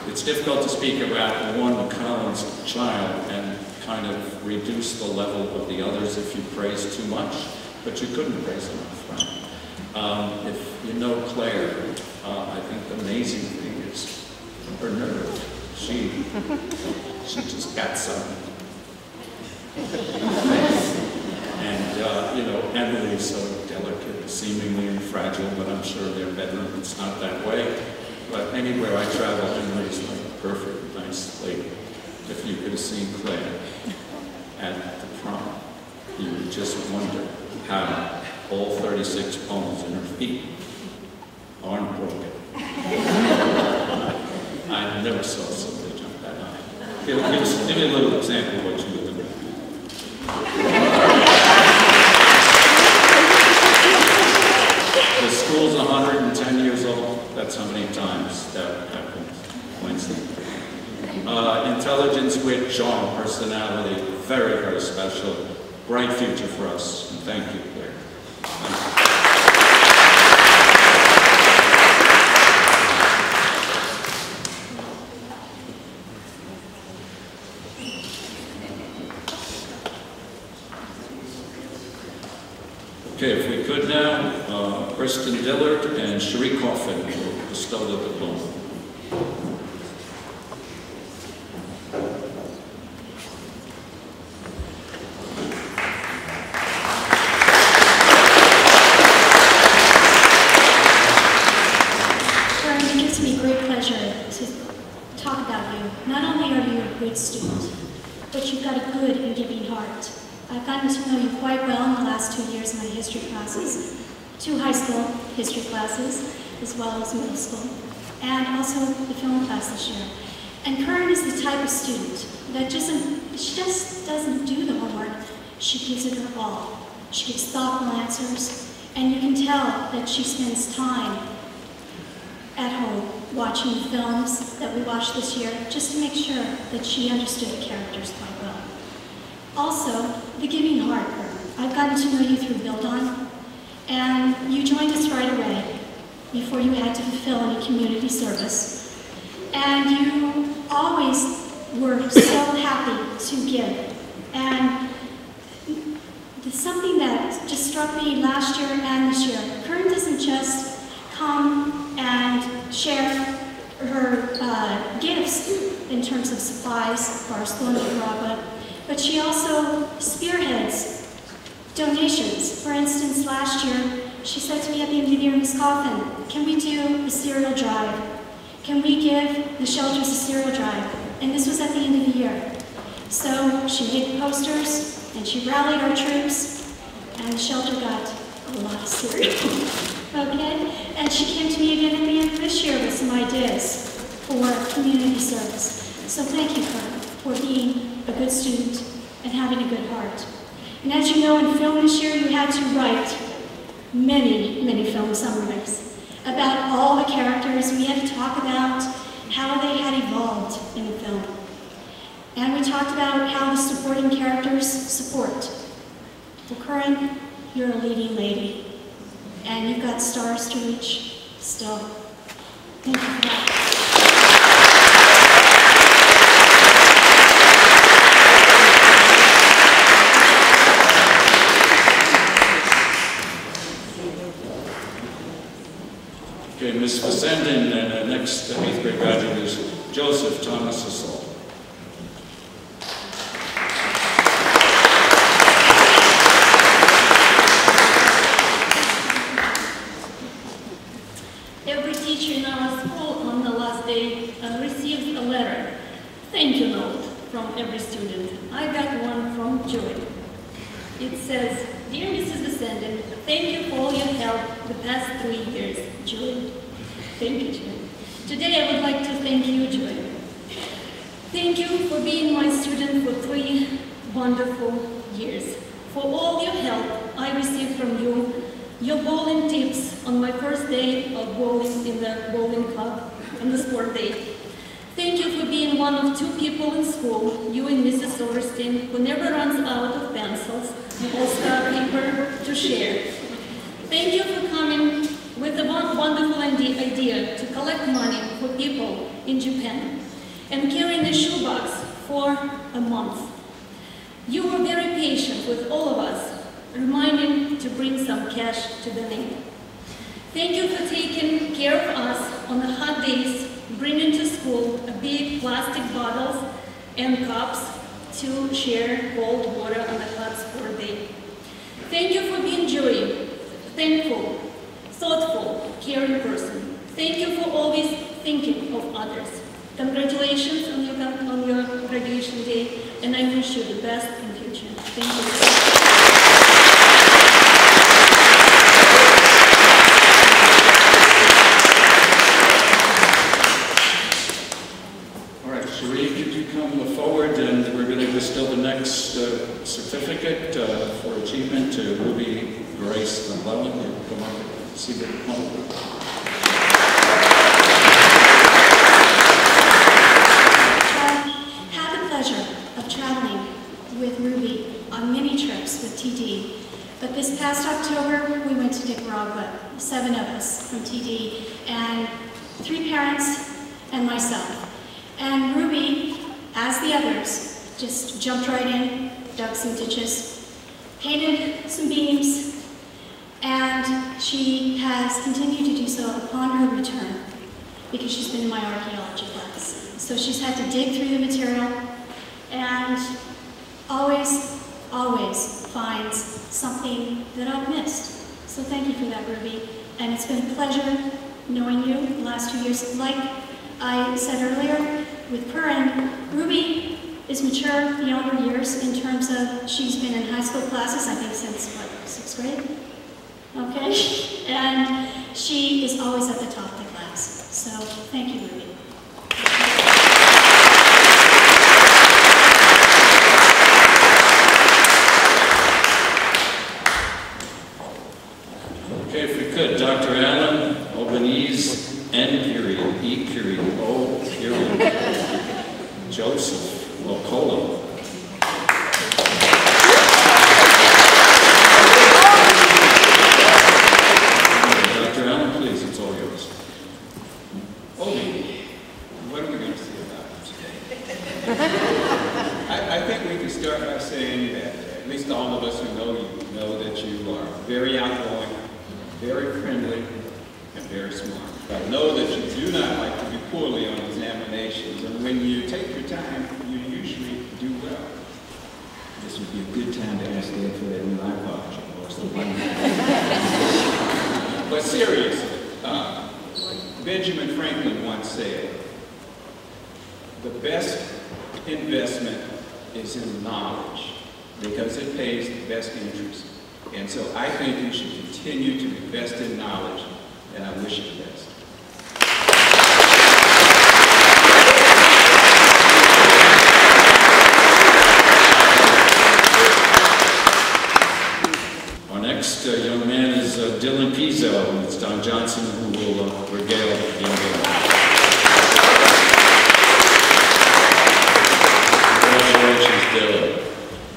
[SPEAKER 1] It's difficult to speak about one Collins child and kind of reduce the level of the others if you praise too much, but you couldn't praise enough, right? If you know Claire, I think the amazing thing is her nerve. She just got something. And, you know, Emily's so delicate, seemingly fragile, but I'm sure their bedroom, it's not that way. But anywhere I travel, Emily's like a perfect, nice lady. If you could have seen Claire at the prom, you would just wonder how all 36 bones in her feet aren't broken. I never saw somebody jump that high. Give me a little example of what you would do. The school's 110 years old. That's how many times that happened Wednesday. Intelligence, wit, charm, personality, very, very special. Bright future for us. And thank you, Claire. Thank you. Okay, if we could now, Kristen Dillard and Cherie Coffin will bestow the diploma.
[SPEAKER 14] Karen, it gives me great pleasure to talk about you. Not only are you a good student, but you've got a good and giving heart. I've gotten to know you quite well in the last 2 years in my history classes, 2 high school history classes, as well as middle school, and also the film class this year. And Karen is the type of student that she just doesn't do the homework, she gives it her all. She gives thoughtful answers, and you can tell that she spends time at home watching the films that we watched this year, just to make sure that she understood the characters quite well. Also, the giving heart. I've gotten to know you through Build On, and you joined us right away before you had to fulfill any community service. And you always were so happy to give. And there's something that just struck me last year and this year. Kern doesn't just come and share her gifts in terms of supplies for our school in Nicaragua, but she also spearheads donations. For instance, last year, she said to me at the end of the year, Ms. Coffin, can we do a cereal drive? Can we give the shelters a cereal drive? And this was at the end of the year. So she made posters, and she rallied our troops, and the shelter got a lot of cereal. Okay? And she came to me again at the end of this year with some ideas for community service. So thank you, Kern, for being a good student and having a good heart. And as you know, in film this year, you had to write many, many film summaries about all the characters. We had to talk about how they had evolved in the film. And we talked about how the supporting characters support. Well, Kern, you're a leading lady, and you've got stars to reach still. Thank you for that.
[SPEAKER 1] Okay, Ms. Fessenden, and the next 8th grade graduate is Joseph Thomas Assault.
[SPEAKER 12] Every teacher in our school on the last day receives a letter, thank you note, from every student. I got one from Joy. It says, Dear Mrs. Fessenden, thank you for all your help the past 3 years. Joy. Thank you, Joy. Today I would like to thank you, Joy. Thank you for being my student for 3 wonderful years. For all your help I received from you, your bowling tips on my first day of bowling in the bowling club on the sport day. Thank you for being one of 2 people in school, you and Mrs. Silverstein, who never runs out of pencils or star paper to share. Thank you for coming with a wonderful idea to collect money for people in Japan and carrying a shoebox for a month. You were very patient with all of us, reminding to bring some cash to the need. Thank you for taking care of us on the hot days, bringing to school big plastic bottles and cups to share cold water on the hot sport day. Thank you for being Joy, thankful, thoughtful, caring person. Thank you for always thinking of others. Congratulations on your graduation day, and I wish you the best in the future. Thank you.
[SPEAKER 1] Forward, and we're going to bestow the next certificate for achievement to Ruby Grace McClellan. Come on, see the
[SPEAKER 14] Had the pleasure of traveling with Ruby on many trips with TD, but this past October we went to Nicaragua, 7 of us from TD, and 3 parents and myself. And Ruby, as the others, just jumped right in, dug some ditches, painted some beams, and she has continued to do so upon her return because she's been in my archaeology class. So she's had to dig through the material and always, always finds something that I've missed. So thank you for that, Ruby. And it's been a pleasure knowing you the last 2 years. Like I said earlier, with Kern, Ruby is mature beyond her years in terms of she's been in high school classes, I think since, what, 6th grade? Okay? And she is always at the top of the class. So thank you, Ruby.
[SPEAKER 1] Okay, if we could, Dr. Allen, Albanese, N period, E period, O period, Joseph Locolo. Dr. Allen, please, it's all yours.
[SPEAKER 2] Obi, what are we going to see about him today?
[SPEAKER 15] know you know that you are very outgoing, very friendly, and very smart. I know that you do not like to do poorly on examinations, and when you take your time, you usually do well. This would be a good time to ask Dad for that new iPod, or something. But seriously, Benjamin Franklin once said, the best investment is in knowledge, because it pays the best interest. And so I think you should continue to invest in knowledge, and I wish you the best.
[SPEAKER 1] Our next young man is Dylan Pizzo, and it's Don Johnson who will regale the young man. Congratulations, Dylan.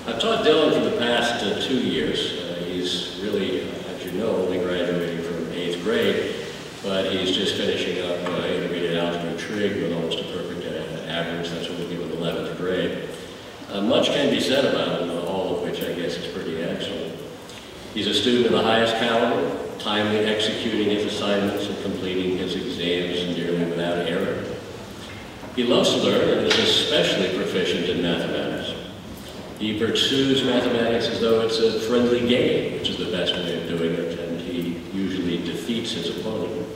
[SPEAKER 1] I've taught Dylan for the past 2 years. He's really, as you know, only graduating from 8th grade, but he's just finishing up intermediate algebra trig with almost a perfect average. That's what we give in 11th grade. Much can be said about him, all of which I guess is pretty excellent. He's a student of the highest caliber, timely executing his assignments and completing his exams nearly without error. He loves to learn and is especially proficient in mathematics. He pursues mathematics as though it's a friendly game, which is the best way of doing it, and he usually defeats his opponent.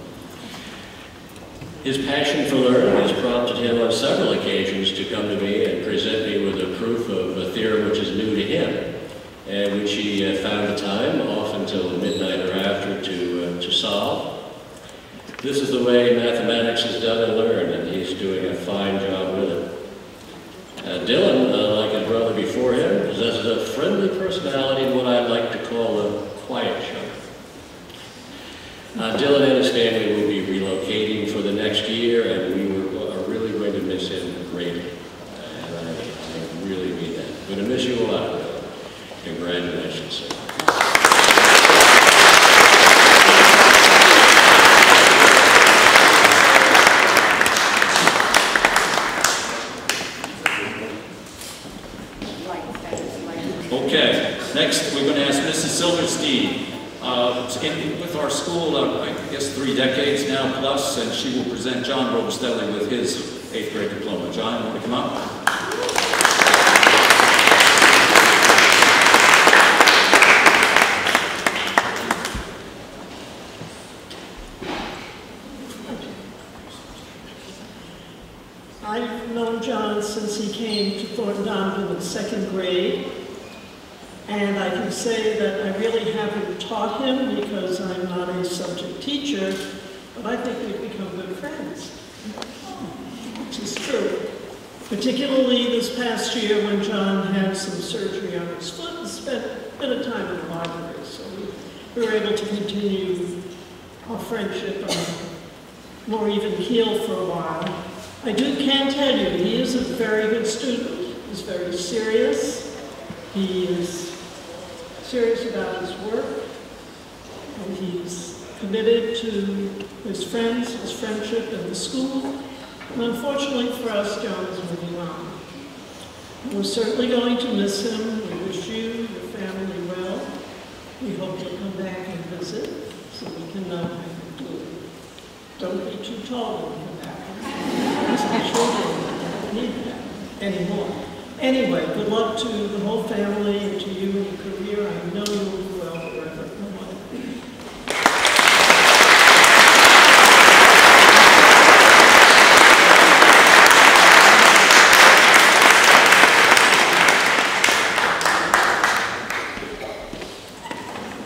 [SPEAKER 1] His passion for learning has prompted him on several occasions to come to me and present me with a proof of a theorem which is new to him, and which he found the time, often till midnight or after, to solve. This is the way mathematics is done and learned, and he's doing a fine job with it. Dylan, like his brother before him, possesses a friendly personality and what I like to call a quiet charm. Dylan and his family will be relocating for the next year, and we are really going to miss him greatly. And I really mean that. I'm going to miss you a lot, Dylan. Congratulations, sir. Okay, next we're going to ask Mrs. Silverstein. With our school, I guess 3 decades now plus, and she will present John Robustelli with his 8th grade diploma. John, you want to come up?
[SPEAKER 16] I've known John since he came to Thornton Donovan in 2nd grade, and I can say that I really haven't taught him because I'm not a subject teacher, but I think we've become good friends, which is true. Particularly this past year when John had some surgery on his foot and spent a bit of time in the library, so we were able to continue our friendship on a more even keel for a while. I can tell you, he is a very good student. He's very serious. He is serious about his work. And he's committed to his friends, his friendship, and the school. And unfortunately for us, John is moving on. We're certainly going to miss him. We wish you, your family well. We hope you'll come back and visit so we can know how you're doing. Don't be too tall when you come back. I'm sure don't need that anymore. Anyway, good luck to the whole family and to you and your career. I know you will do well wherever you want to be.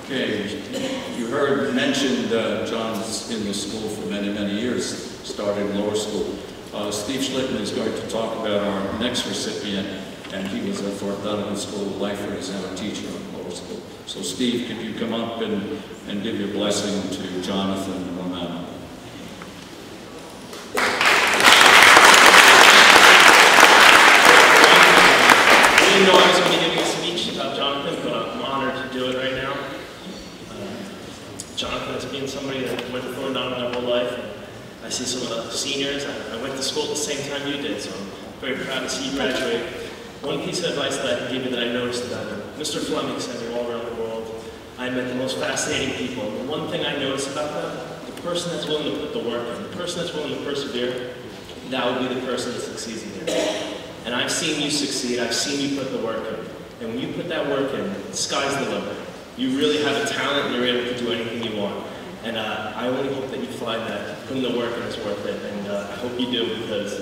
[SPEAKER 1] Okay, you heard mentioned John's in the school for many, many years, started in lower school. Steve Schlitten is going to talk about our next recipient, and he was at Thornton Donovan School of Life, where he's now a teacher in lower school. So Steve, could you come up and give your blessing to Jonathan and Romano?
[SPEAKER 17] I didn't know I was going to be giving a speech about Jonathan, but I'm honored to do it right now. Jonathan has been somebody that went to Thornton Donovan my whole life. I see some of the seniors. I went to school at the same time you did, so I'm very proud to see you graduate. One piece of advice that I can give you that I noticed about him, Mr. Fleming sent me all around met the most fascinating people. And the one thing I noticed about them, the person that's willing to put the work in, the person that's willing to persevere, that will be the person that succeeds in here. And I've seen you succeed, I've seen you put the work in. And when you put that work in, the sky's the limit. You really have a talent and you're able to do anything you want. And I only hope that you find that putting the work in is worth it. And I hope you do, because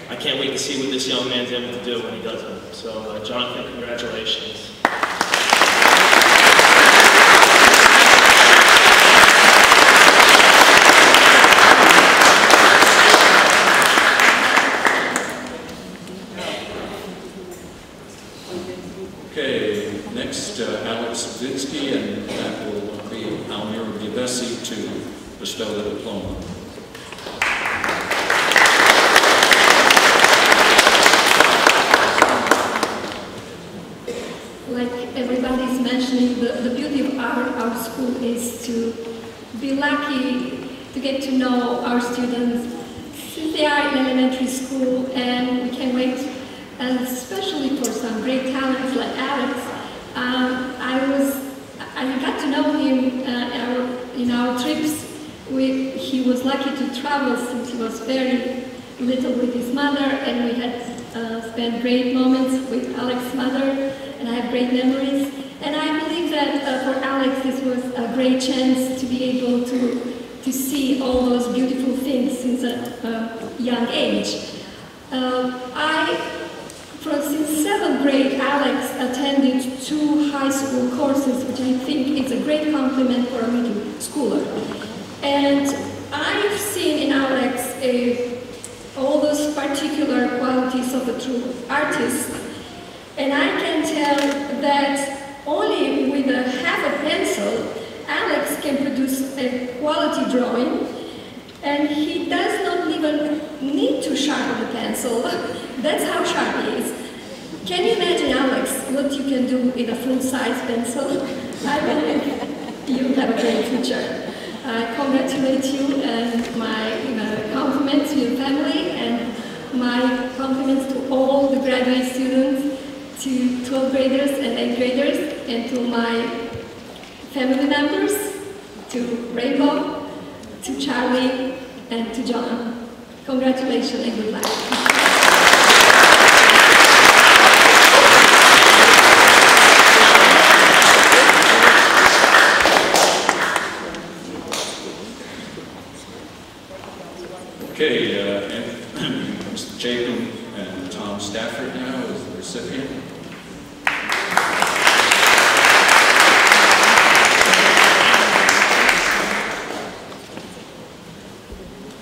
[SPEAKER 17] I can't wait to see what this young man's able to do when he does it. So Jonathan, congratulations.
[SPEAKER 1] Okay, next Alex Vinsky, and that will be Almira Biavesi to bestow the diploma.
[SPEAKER 12] Like everybody's mentioning, the beauty of our school is to be lucky to get to know our students since they are in elementary school, and we can wait, especially for some great talents like Alex. I got to know him in our trips. He was lucky to travel since he was very little with his mother, and we had spent great moments with Alex's mother, and I have great memories. And I believe that for Alex this was a great chance to be able to see all those beautiful things since a young age. Since 7th grade, Alex attended 2 high school courses, which I think is a great compliment for a middle schooler. And I've seen in Alex all those particular qualities of a true artist. And I can tell that only with a half a pencil, Alex can produce a quality drawing, and he does not even need to sharpen the pencil. That's how sharp he is. Can you imagine, Alex, what you can do with a full-size pencil? I believe you have a great future. I congratulate you, and my compliments to your family, and my compliments to all the graduate students, to 12th graders and 8th graders, and to my family members, to Rainbow, to Charlie, and to John. Congratulations and good luck.
[SPEAKER 1] Okay, Mr. Jacob and Tom Stafford now is the recipient.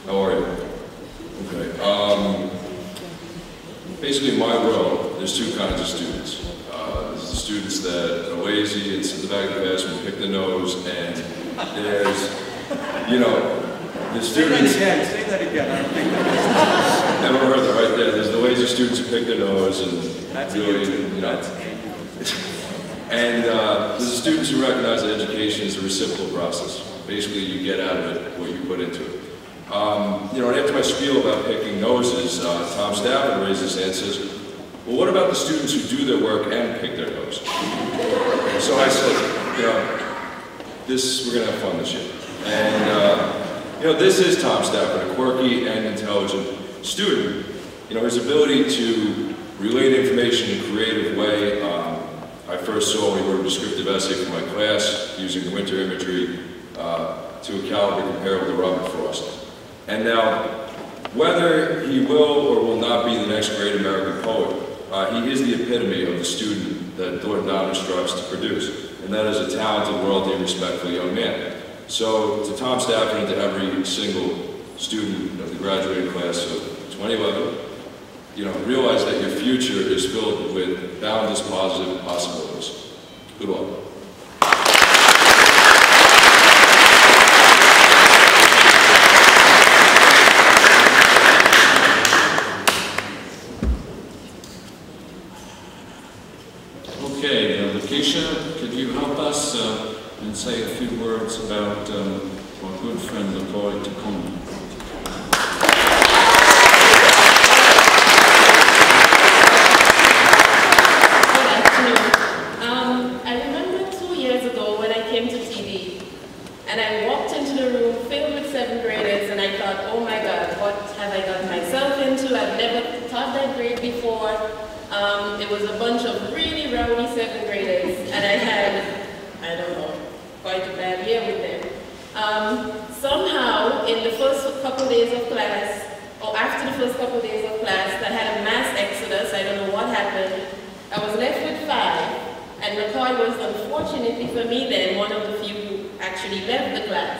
[SPEAKER 18] How are you? Okay. Basically, in my world, there's 2 kinds of students. There's the students that are lazy and sit in the back of the class and pick their nose, and there's, the students...
[SPEAKER 19] Say that again. I don't think that
[SPEAKER 18] Never heard that right there. There's the lazy students who pick their nose and
[SPEAKER 19] That's
[SPEAKER 18] really, And there's the students who recognize that education is a reciprocal process. Basically, you get out of it what you put into it. And after my spiel about picking noses, Tom Stafford raises his hand and says, well, what about the students who do their work and pick their nose? So I said, we're going to have fun this year. And, this is Tom Stafford, a quirky and intelligent student. His ability to relate information in a creative way, I first saw when he wrote a descriptive essay for my class using winter imagery to a caliber comparable to Robert Frost. And now, whether he will or will not be the next great American poet, he is the epitome of the student that Thornton Donovan strives to produce, and that is a talented, worldly, and respectful young man. So, to Tom Stafford and to every single student of the graduating class of 2011, realize that your future is filled with boundless positive possibilities. Good luck.
[SPEAKER 1] Okay, Lakeisha, could you help us and say a few words about our good friend, the poet Tacoma?
[SPEAKER 7] I remember 2 years ago when I came
[SPEAKER 6] into TD. And I walked into the room filled with 7th graders, and I thought, oh my God, what have I gotten myself into? I've never taught that grade before. It was a bunch of really rowdy 7th graders, and I had, I don't know, quite a bad year with them. Somehow, in the first couple days of class, or after the first couple of days of class, I had a mass exodus. I don't know what happened. I was left with 5, and McCoy was, unfortunately for me then, one of the few who actually left the class.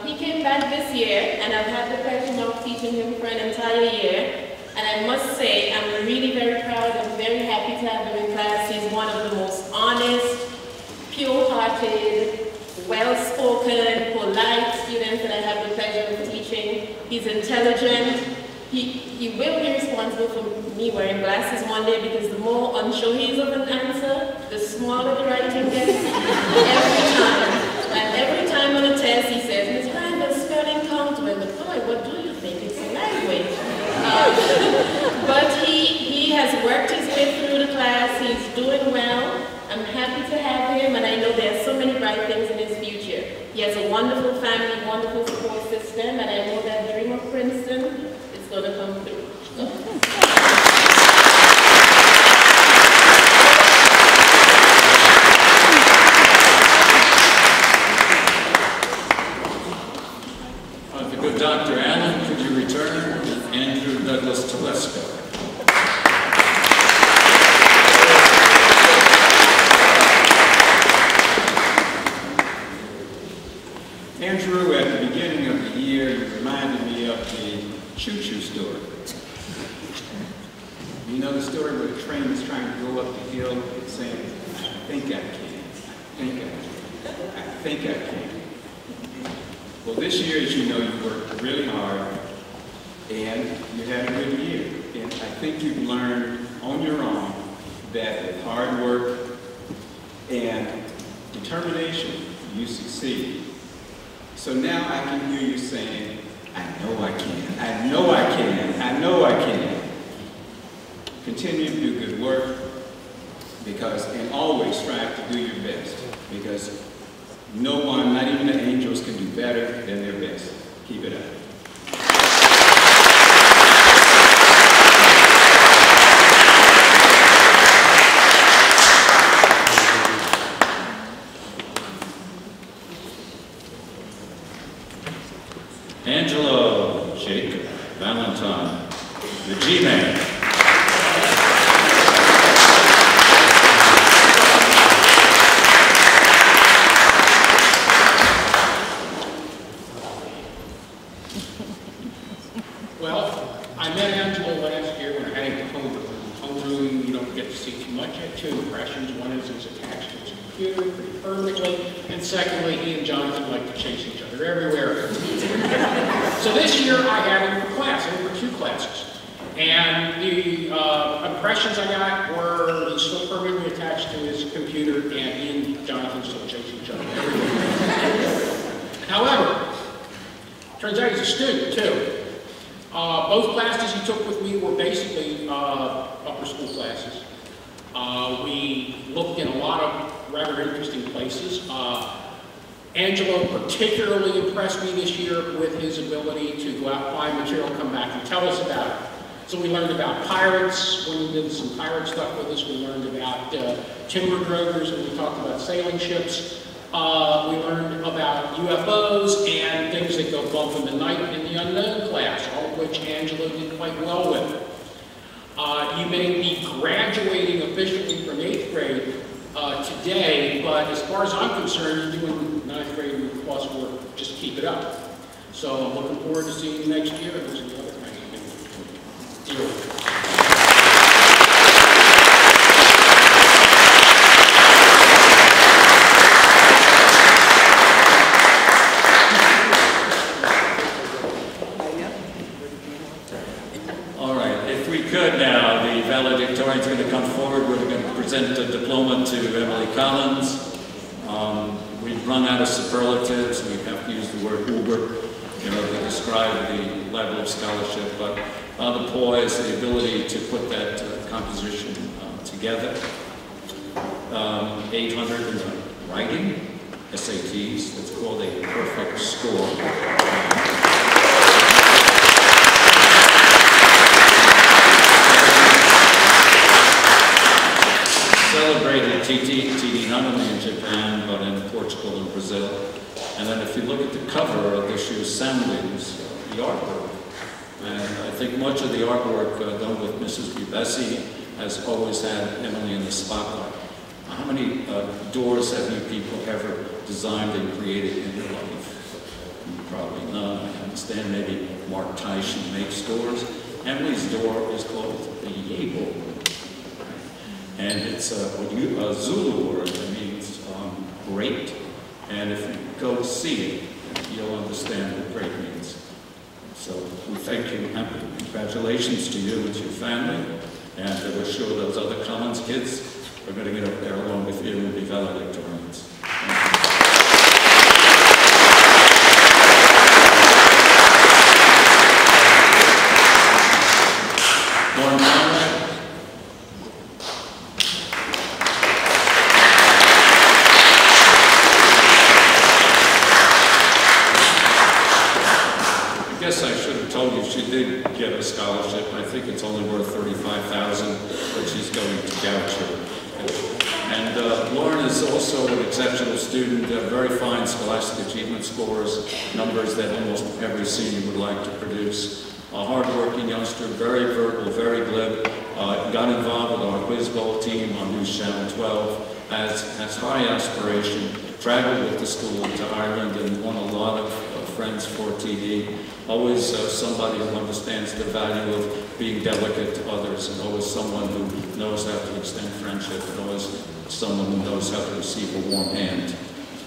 [SPEAKER 6] He came back this year, and I've had the pleasure of teaching him for an entire year. And I must say, I'm really very proud. I'm very happy to have him in class. He's one of the most honest, pure-hearted, well-spoken, polite students that I have the pleasure of teaching. He's intelligent. He will be responsible for me wearing glasses one day, because the more unsure he is of an answer, the smaller the writing gets every time. And every time on a test he says, Ms. Randall, spelling count. Well, boy, what do you think? It's a language. But he has worked his way through the class. He's doing well. I'm happy to have him, and I know there are so many bright things in his future. He has a wonderful family, wonderful support system, and I know that dream of Princeton is going to come through.
[SPEAKER 1] The good Dr. Allen, could you return? Andrew Douglas Telesco.
[SPEAKER 15] Andrew, at the beginning of the year, you reminded me of the choo-choo story. You know the story where the train is trying to go up the hill and saying, I think I can, I think I can, I think I can. Well, this year, as you know, you worked really hard, and you had a good year. And I think you've learned on your own that with hard work and determination, you succeed. So now I can hear you saying, I know I can, I know I can, I know I can. Continue to do good work, and always strive to do your best, because no one, not even the angels, can do better than their best. Keep it up.
[SPEAKER 1] Angelo Jacob Valentine, the G-Man.
[SPEAKER 20] Well, I met Angelo last year when I had him homeroom. Homeroom, you don't get to see too much. I had 2 impressions. One is he's attached to his computer pretty permanently, and secondly, he and Jonathan like to chase each other everywhere. So this year I had him for class, for 2 classes. And the impressions I got were he's still permanently attached to his computer, and he and Jonathan still chase each other everywhere. However, turns out he's a student too. Both classes he took with me were basically upper school classes. We looked in a lot of rather interesting places. Angelo particularly impressed me this year with his ability to go out, find material, come back and tell us about it. So we learned about pirates when he did some pirate stuff with us. We learned about timber drovers when we talked about sailing ships. We learned about UFOs and things that go bump in the night in the unknown class, all of which Angelo did quite well with. You may be graduating officially from 8th grade today, but as far as I'm concerned, you're doing 9th grade plus work. Just keep it up. So I'm looking forward to seeing you next year. And those are the other kinds of things.
[SPEAKER 1] All right, if we could now, the valedictorians are going to come forward. We're going to present a diploma to Emily Collins. We've run out of superlatives. We have to use the word uber, to describe the level of scholarship, but the poise, the ability to put that composition together. 800 in writing, SATs. It's called a perfect score. Celebrated TD not only in Japan, but in Portugal and Brazil. And then if you look at the cover of this year's Soundings, the artwork, and I think much of the artwork done with Mrs. Bubesi has always had Emily in the spotlight. How many doors have you people ever designed and created in your life? Probably none. I understand maybe Mark Teichen makes doors. Emily's door is called the Yebo. And it's a Zulu word that means great. And if you go see it, you'll understand what great means. So we thank you and congratulations to you and to your family. And we're sure those other Commons kids are going to get up there along with you and be valedictorians. Lauren Conrad. I guess I should have told you she did get a scholarship. I think it's only worth $35,000, but she's going to gouge her. And Lauren is also an exceptional student, very fine scholastic achievement scores, numbers that almost every senior would like to produce. A hard-working youngster, very verbal, very glib, got involved with our Quiz Bowl team on News Channel 12, has high aspiration, traveled with the school to Ireland and won a lot of friends for TD. Always somebody who understands the value of being delicate to others, and always someone who knows how to extend friendship, and always someone who knows how to receive a warm hand.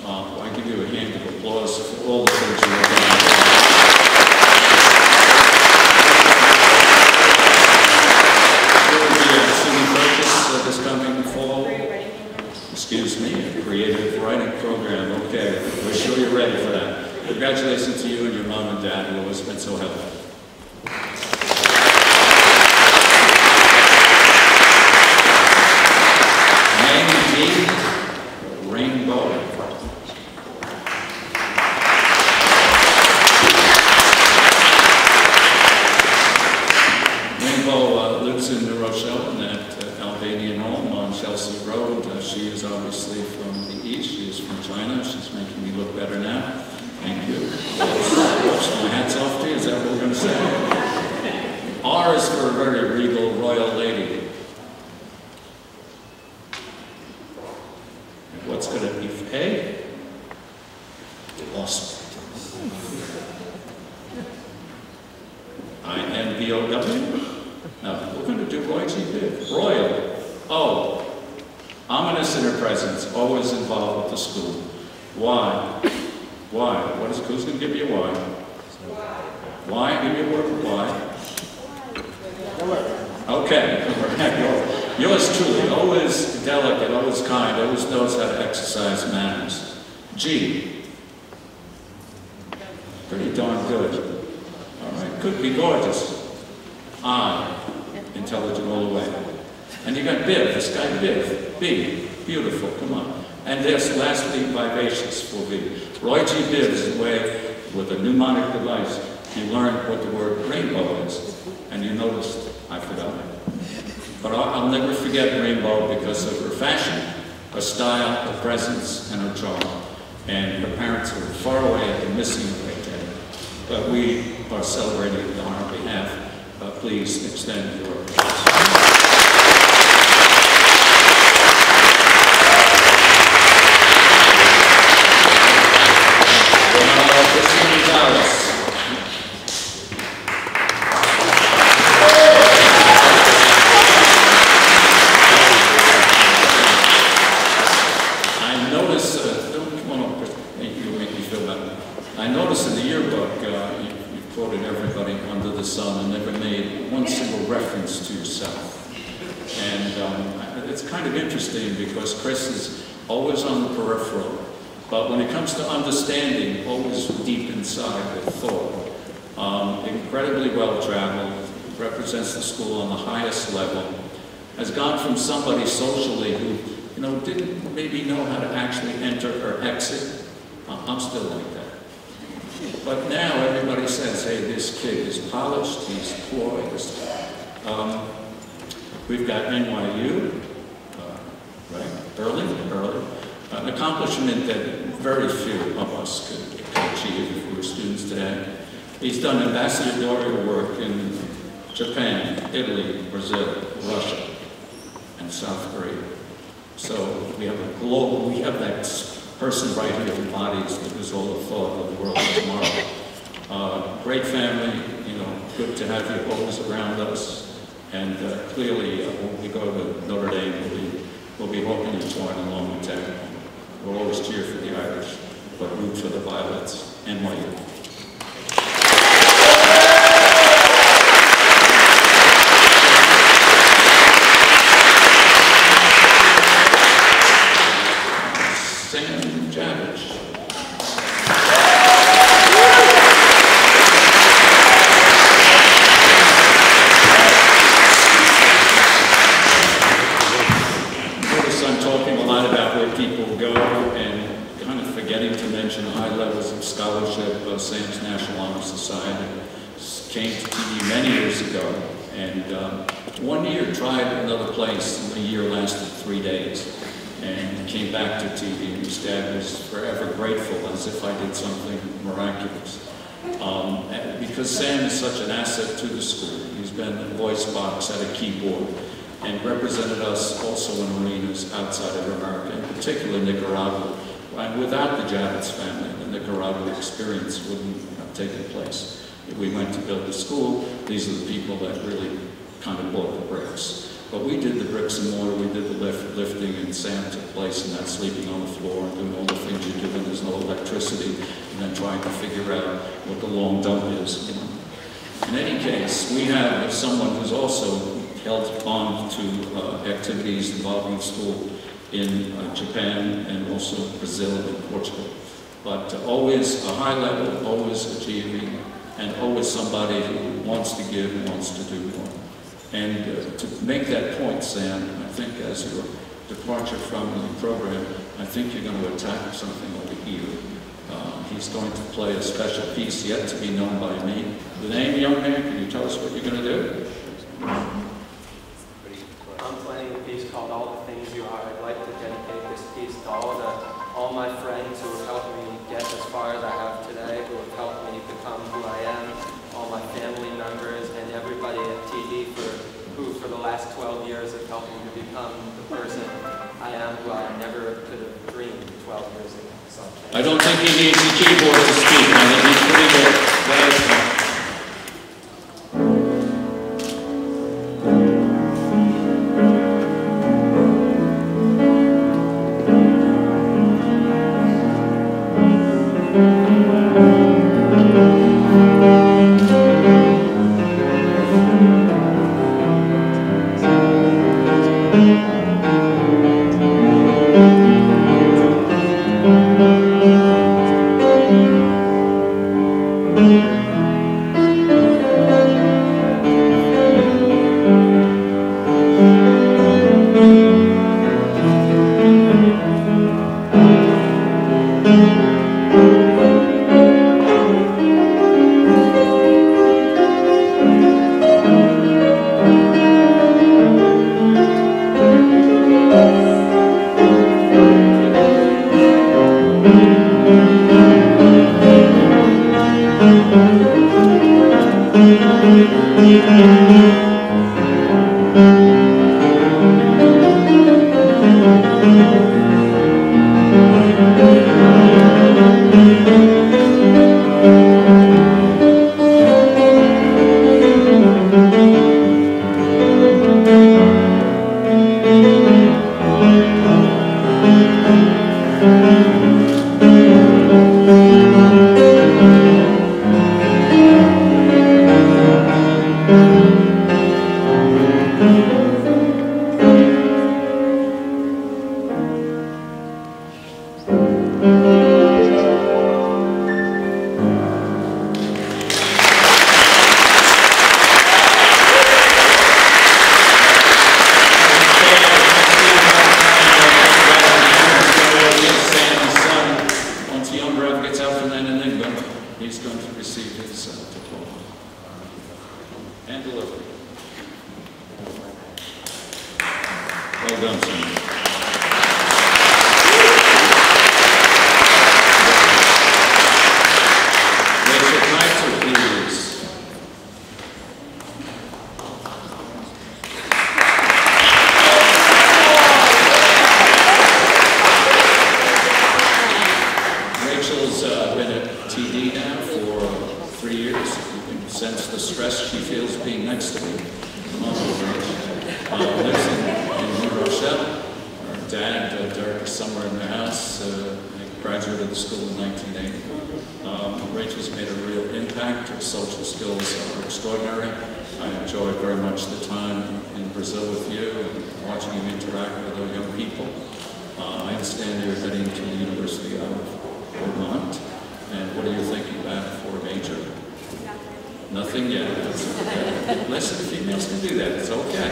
[SPEAKER 1] I give you a hand of applause for all the things you have done. There will be a singing purchase this coming fall. Excuse me, a creative writing program. Okay, we're sure you're ready for that. Congratulations to you and your mom and dad who have always been so helpful. Rainbow. Rainbow lives in New Rochelle in that Albanian home on Chelsea Road. She is obviously from the East. She is from China. She's making me look better now. Thank you. My hat's off to you. Is that what we're going to say? R is for a very regal royal lady. What's going to be A? Lost. I-N-B-O-W? No, we're going to do Roy G. Biv. Royal. O. Ominous in her presence, always involved with the school. Y. Why? Who's going to give me a why? Why? Give me a word for why. Okay. Yours truly, always delicate, always kind, always knows how to exercise manners. G. Pretty darn good. All right. Could be gorgeous. I. Intelligent all the way. And you got Biv, this guy Biv. B. Beautiful. Come on. And yes, lastly, vivacious for V. Roy G. Bibb's way, with a mnemonic device, you learn what the word rainbow is. And you noticed, I forgot it. But I'll never forget Rainbow because of her fashion, her style, her presence, and her charm. And her parents were far away and missing a great day. But we are celebrating on our behalf. Please extend your I noticed in the yearbook, you quoted everybody under the sun and never made one single reference to yourself. And it's kind of interesting because Chris is always on the peripheral, but when it comes to understanding, always deep inside with thought. Incredibly well-traveled, represents the school on the highest level, has gone from somebody socially who, didn't maybe know how to actually enter or exit I'm still like that. But now everybody says, hey, this kid is polished, he's poised. We've got NYU, right? Early, an accomplishment that very few of us could achieve if we were students today. He's done ambassadorial work in Japan, Italy, Brazil, Russia, and South Korea. So we have a global, we have that person right here who embodies the all the thought of the world of tomorrow. Great family, you know, good to have you always around us. And clearly, when we go to Notre Dame, we'll be walking and twine along the town. We'll always cheer for the Irish, but root for the Violets, NYU. Sam Javich. Notice I'm talking a lot about where people go and kind of forgetting to mention high levels of scholarship. Sam's National Honor Society came to TV many years ago, and 1 year tried another place, and the year lasted 3 days. And came back to TV, and his dad was forever grateful, as if I did something miraculous. Because Sam is such an asset to the school. He's been a voice box at a keyboard and represented us also in arenas outside of America, in particular Nicaragua. And without the Javits family, the Nicaragua experience wouldn't have taken place. If we went to build the school, these are the people that really kind of bought the bricks. But we did the bricks and mortar, we did the lifting, and Sam took place in that, sleeping on the floor and doing all the things you do when there's no electricity, and then trying to figure out what the long dump is, you know. In any case, we have someone who's also held on to activities involving the school in Japan and also Brazil and Portugal. But always a high level, always achieving, and always somebody who wants to give and wants to do more. And to make that point, Sam, I think as your departure from the program, I think you're going to attack something over here. He's going to play a special piece yet to be known by me. The name, young man, can you tell us what you're going to do?
[SPEAKER 21] I'm playing a piece called All the Things You Are. I'd like to dedicate this piece to all my friends who have helped me get as far as I have today, who have helped me become who I am, all my family members, and everybody at TD who for the last 12 years have helped me to become the person I am, who I never could have dreamed 12 years ago. So,
[SPEAKER 1] I don't think he needs a keyboard to speak. I think he's pretty good.
[SPEAKER 22] you.
[SPEAKER 1] receive his diploma and delivery. Well done, son. Rachel's made a real impact. Her social skills are extraordinary. I enjoyed very much the time in Brazil with you and watching you interact with our young people. I understand you're heading to the University of Vermont. And what are you thinking about for a major? Nothing yet. That's okay. Listen, females can do that. It's okay.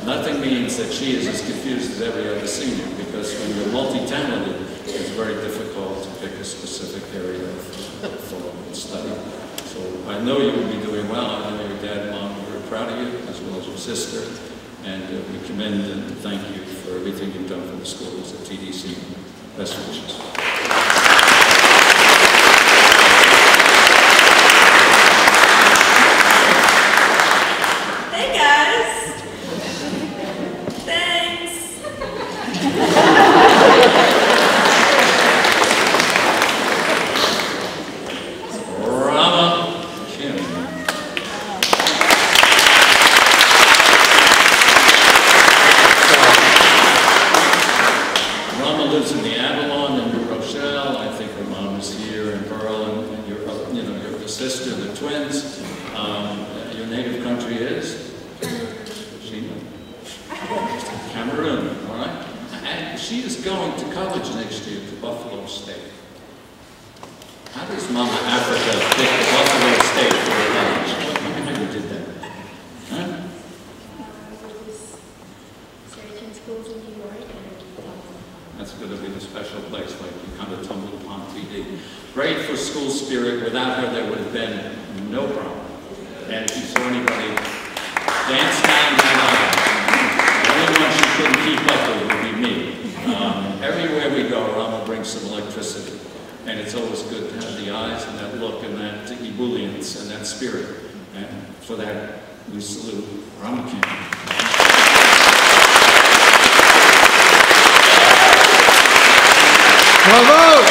[SPEAKER 1] Nothing means that she is as confused as every other senior, because when you're multi-talented, it's very difficult to pick a specific area of study. So I know you will be doing well. I know your dad and mom are very proud of you, as well as your sister. And we commend and thank you for everything you've done for the schools at TDC. Best wishes.
[SPEAKER 6] Hey guys! Thanks!
[SPEAKER 1] Rama Kim. Rama lives in the Avalon in New Rochelle. I think her mom is here in Berlin, and your sister, the twins. Your native country is? Cameroon, all right? And she is going to college next year to Buffalo State. How does Mama Africa pick Buffalo State for a college? I mean, how you did that? Huh?
[SPEAKER 7] Certain schools in New York.
[SPEAKER 1] That's going to be the special place, like you kind of tumbled upon TD. Great for school spirit. Without her, there would have been no problem. And if you saw anybody dance down that aisle, the only one she couldn't keep up with would be me. Everywhere we go, Rama brings some electricity. And it's always good to have the eyes and that look and that ebullience and that spirit. And for that, we salute Rama Kim.
[SPEAKER 4] Bravo!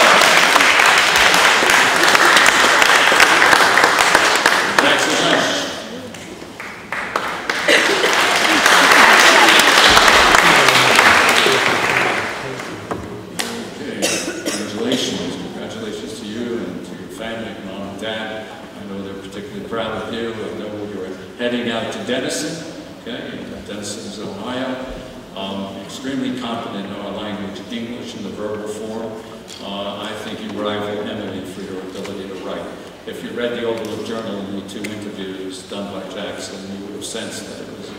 [SPEAKER 1] Congratulations to you and to your family, Mom and Dad. I know they're particularly proud of you. I know you're heading out to Denison, okay? Denison is Ohio. Extremely competent in our language, English in the verbal form. I think you rival Emily for your ability to write. If you read the Overlook Journal in the 2 interviews done by Jackson, you would have sensed that it was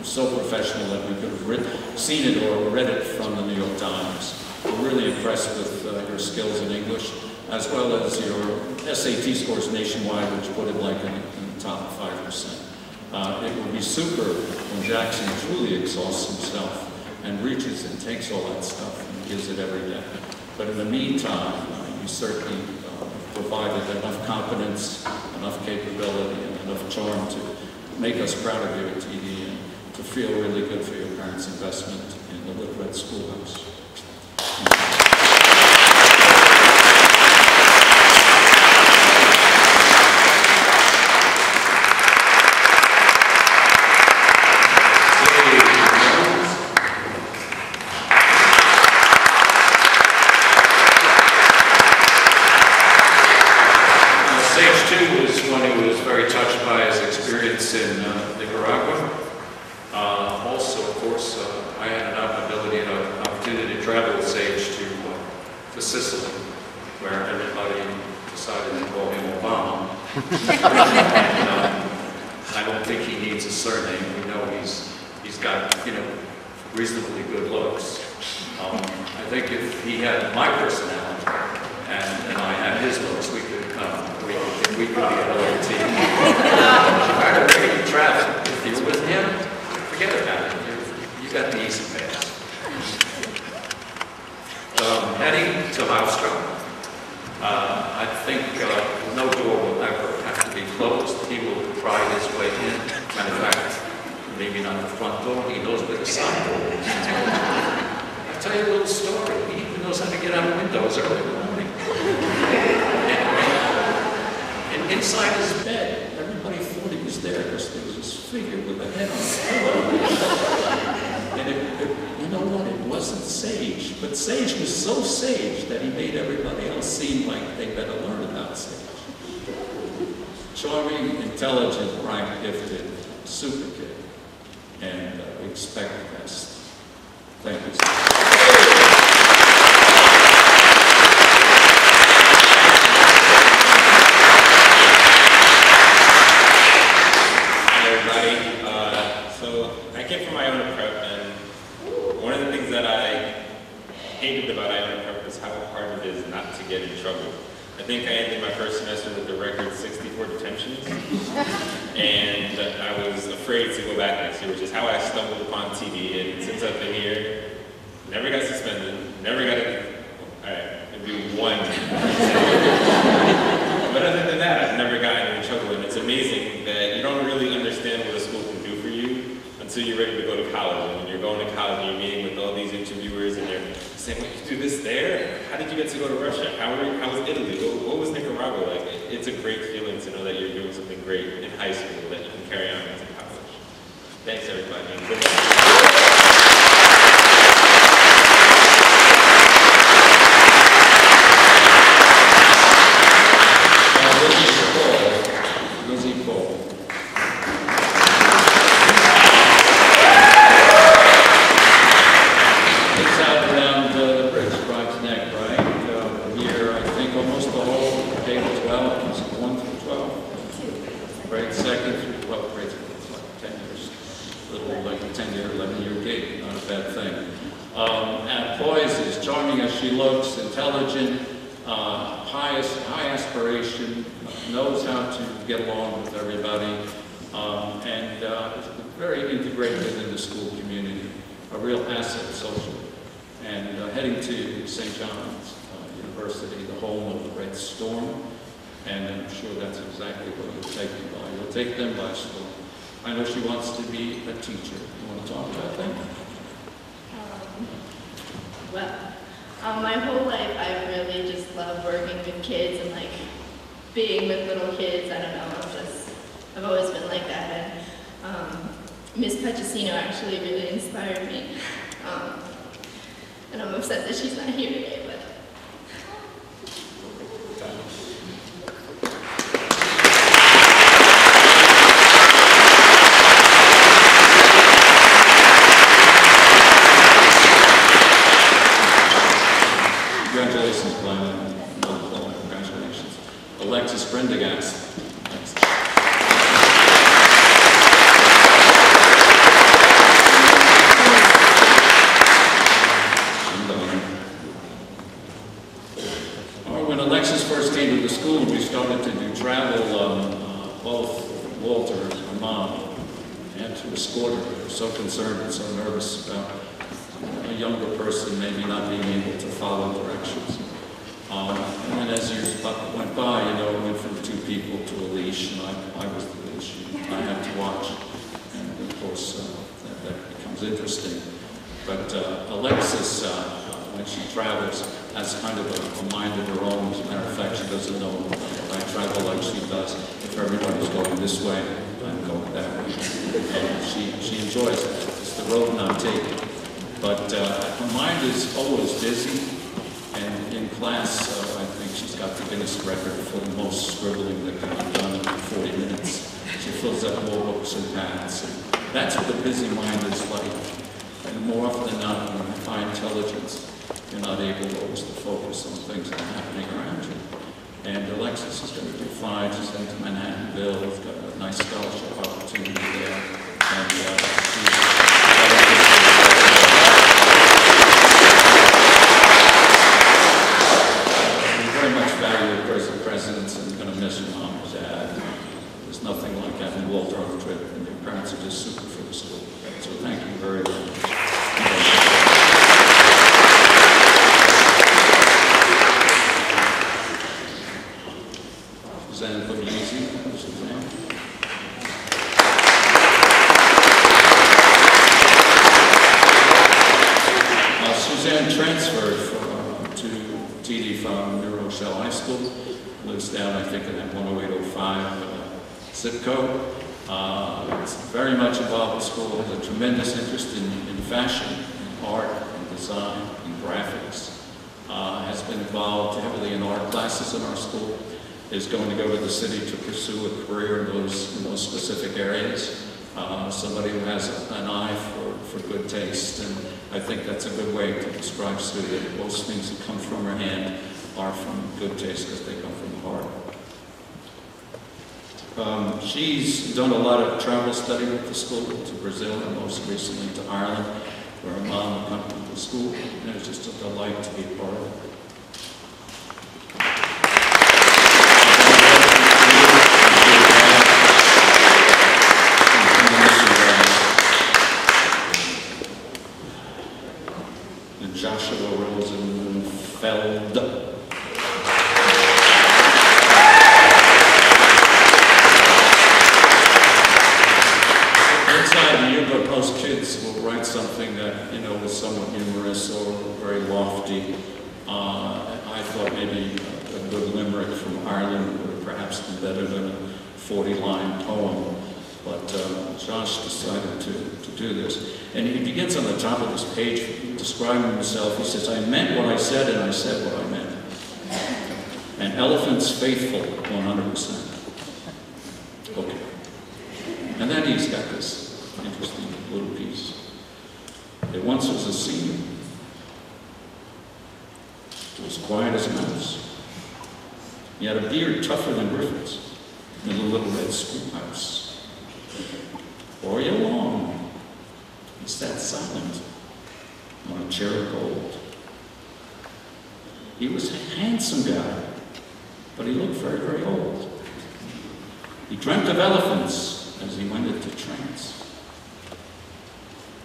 [SPEAKER 1] so professional that we could have seen it or read it from the New York Times. We're really impressed with your skills in English, as well as your SAT scores nationwide, which put it like in the top 5%. It would be super when Jackson truly exhausts himself and reaches and takes all that stuff and gives it every day. But in the meantime, you certainly provided enough competence, enough capability, and enough charm to make us proud of you at TD and to feel really good for your parents' investment in the Little Red Schoolhouse. In Nicaragua. Also, of course, I had an opportunity to travel with Sage to Sicily, where everybody decided to call him Obama. And, I don't think he needs a surname. We know he's got reasonably good looks. I think if he had my personality and I had his looks, we could gate on the front door, he knows where the side door is. I'll tell you a little story. He even knows how to get out windows early in the morning. And inside his bed, everybody thought he was there because there was this figure with a head on a pillow. And you know what? It wasn't Sage. But Sage was so sage that he made everybody else seem like they better learn about Sage. Charming, intelligent, bright, gifted, super kid. And we expect the best. Thank you.
[SPEAKER 4] Hi everybody. So I came from Iona Prep, and one of the things that I hated about Iona Prep was how hard it is not to get in trouble. I think I ended my first semester with the record 64 detentions, and I was afraid to go back next year, which is how I stumbled upon TD. And since I've been here, never got suspended, never got maybe one. But other than that, I've never gotten in trouble, and it's amazing that you don't really understand what a school can do for you until you're ready to go to college. And when you're going to college and you're meeting with all these interviewers and they're saying, well, you do this there? How did you get to go to Russia? How was Italy? What was Nicaragua like? It's a great feeling to know that you're doing something great in high school that you can carry on into college. Thanks, everybody. And good luck.
[SPEAKER 1] Intelligent, high aspiration, knows how to get along with everybody, and very integrated in the school community, a real asset socially. And heading to St. John's University, the home of the Red Storm, and I'm sure that's exactly what you'll take them by. You'll take them by storm. I know she wants to be a teacher. You want to talk about that?
[SPEAKER 22] My whole life I've really just loved working with kids and like being with little kids. I don't know, I've always been like that. And Miss Petrosino actually really inspired me. And I'm upset that she's not here today, but.
[SPEAKER 1] Congratulations, Glenn. Congratulations. Alexis Prendergast. Thanks. When Alexis first came to the school, we started to do travel, both Walter, her mom, and to escort her. We were so concerned and so nervous about a younger person maybe not being able to follow directions. And then as years went by, it went from 2 people to a leash, and I was the leash. I had to watch, and of course that becomes interesting. But Alexis, when she travels, has kind of a mind of her own. As a matter of fact, she doesn't know if I travel like she does. If everybody's going this way, I'm going that way. She enjoys it. It's the road not taken. But her mind is always busy, and in class, I think she's got the Guinness record for the most scribbling that can be done in 40 minutes. She fills up more books and pads. And that's what a busy mind is like. And more often than not, when you high intelligence, you're not able always to focus on things that are happening around you. And Alexis is going to do fine. She's heading to Manhattanville. She's got a nice scholarship opportunity there. And very much value the presence, and going to miss your mom and dad. There's nothing like having Walter on the trip, and your parents are just super for the school. So thank you very much. Suzanne Pugliese, Suzanne. from New Rochelle High School, lives down, I think, in that 10805 zip code. Is very much involved with school, has a tremendous interest in fashion, in art, in design, in graphics. Has been involved heavily in art classes in our school, is going to go to the city to pursue a career in those specific areas. Somebody who has an eye for good taste, and I think that's a good way to describe Sue, that most things that come from her hand are from good taste because they come from the heart. She's done a lot of travel study with the school to Brazil and most recently to Ireland, where her mom accompanied the school, and it's just a delight to be a part of it. Joshua Rosenfeld. Inside the yearbook, most kids will write something that, you know, was somewhat humorous or very lofty. I thought maybe a good limerick from Ireland would have perhaps been better than a 40-line poem. But Josh decided to do this. And he begins on the top of this page describing himself. He says, I meant what I said and I said what I meant. An elephant's faithful 100%. Okay. And then he's got this interesting little piece. There once was a senior. He was quiet as a mouse. He had a beard tougher than Griffin's in a little red schoolhouse. Or you long, he sat silent on a chair of gold. He was a handsome guy, but he looked very, very old. He dreamt of elephants as he went into trance.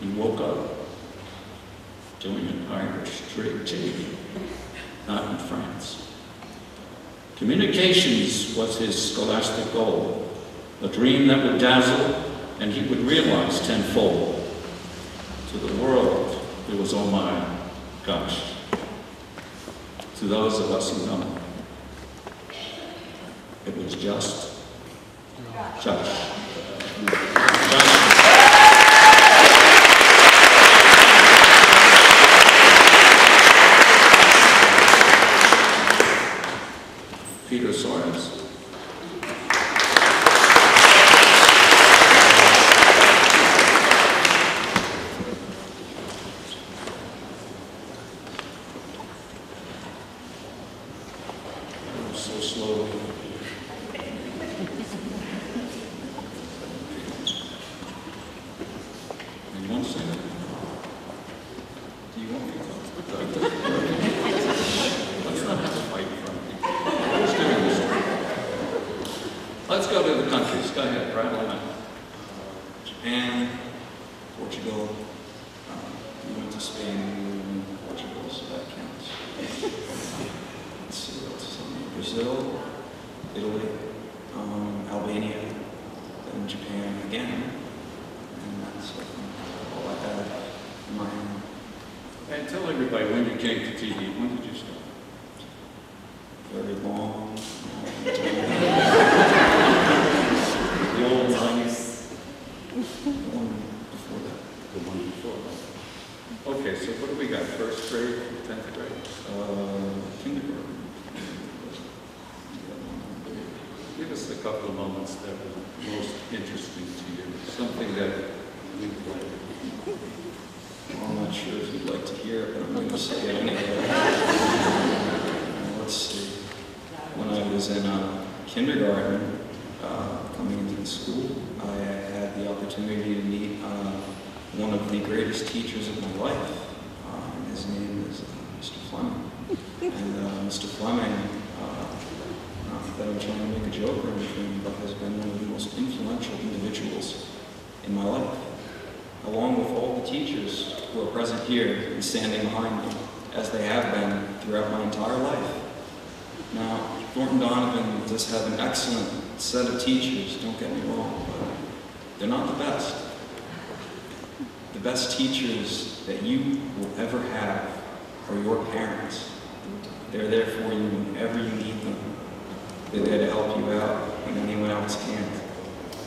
[SPEAKER 1] He woke up doing an Irish jig, not in France. Communications was his scholastic goal, a dream that would dazzle and he would realize tenfold. To the world, it was, oh my gosh. To those of us who know, it was just Josh. Peter Soares. So slowly. And one second. Do you want me to talk? Let's not have a fight in front of me. Who's doing this? Let's go to the countries. Go ahead, rattle on.
[SPEAKER 3] Japan, Portugal. We went to Spain, we were in Portugal, so that counts. Let's see what's on Brazil, Italy, Albania, then Japan again, and that's all I had in my hand.
[SPEAKER 1] And tell everybody when you came to TV. When did you start?
[SPEAKER 3] Very long.
[SPEAKER 1] The old times.
[SPEAKER 3] The one before that.
[SPEAKER 1] The one before that. Okay, so what do we got? First grade, 10th grade?
[SPEAKER 3] Kindergarten.
[SPEAKER 1] Give us a couple of moments that were most interesting to you. Something that you played.
[SPEAKER 3] Well, I'm not sure if you'd like to hear it, but I'm going to say it anyway. Let's see. When I was in kindergarten, coming into the school, I had the opportunity to meet one of the greatest teachers of my life. His name is Mr. Fleming. And Mr. Fleming, not that I'm trying to make a joke or anything, but has been one of the most influential individuals in my life, along with all the teachers who are present here and standing behind me, as they have been throughout my entire life. Now, Thornton Donovan does have an excellent set of teachers, don't get me wrong, but they're not the best. The best teachers that you will ever have are your parents. They're there for you whenever you need them. They're there to help you out when anyone else can't.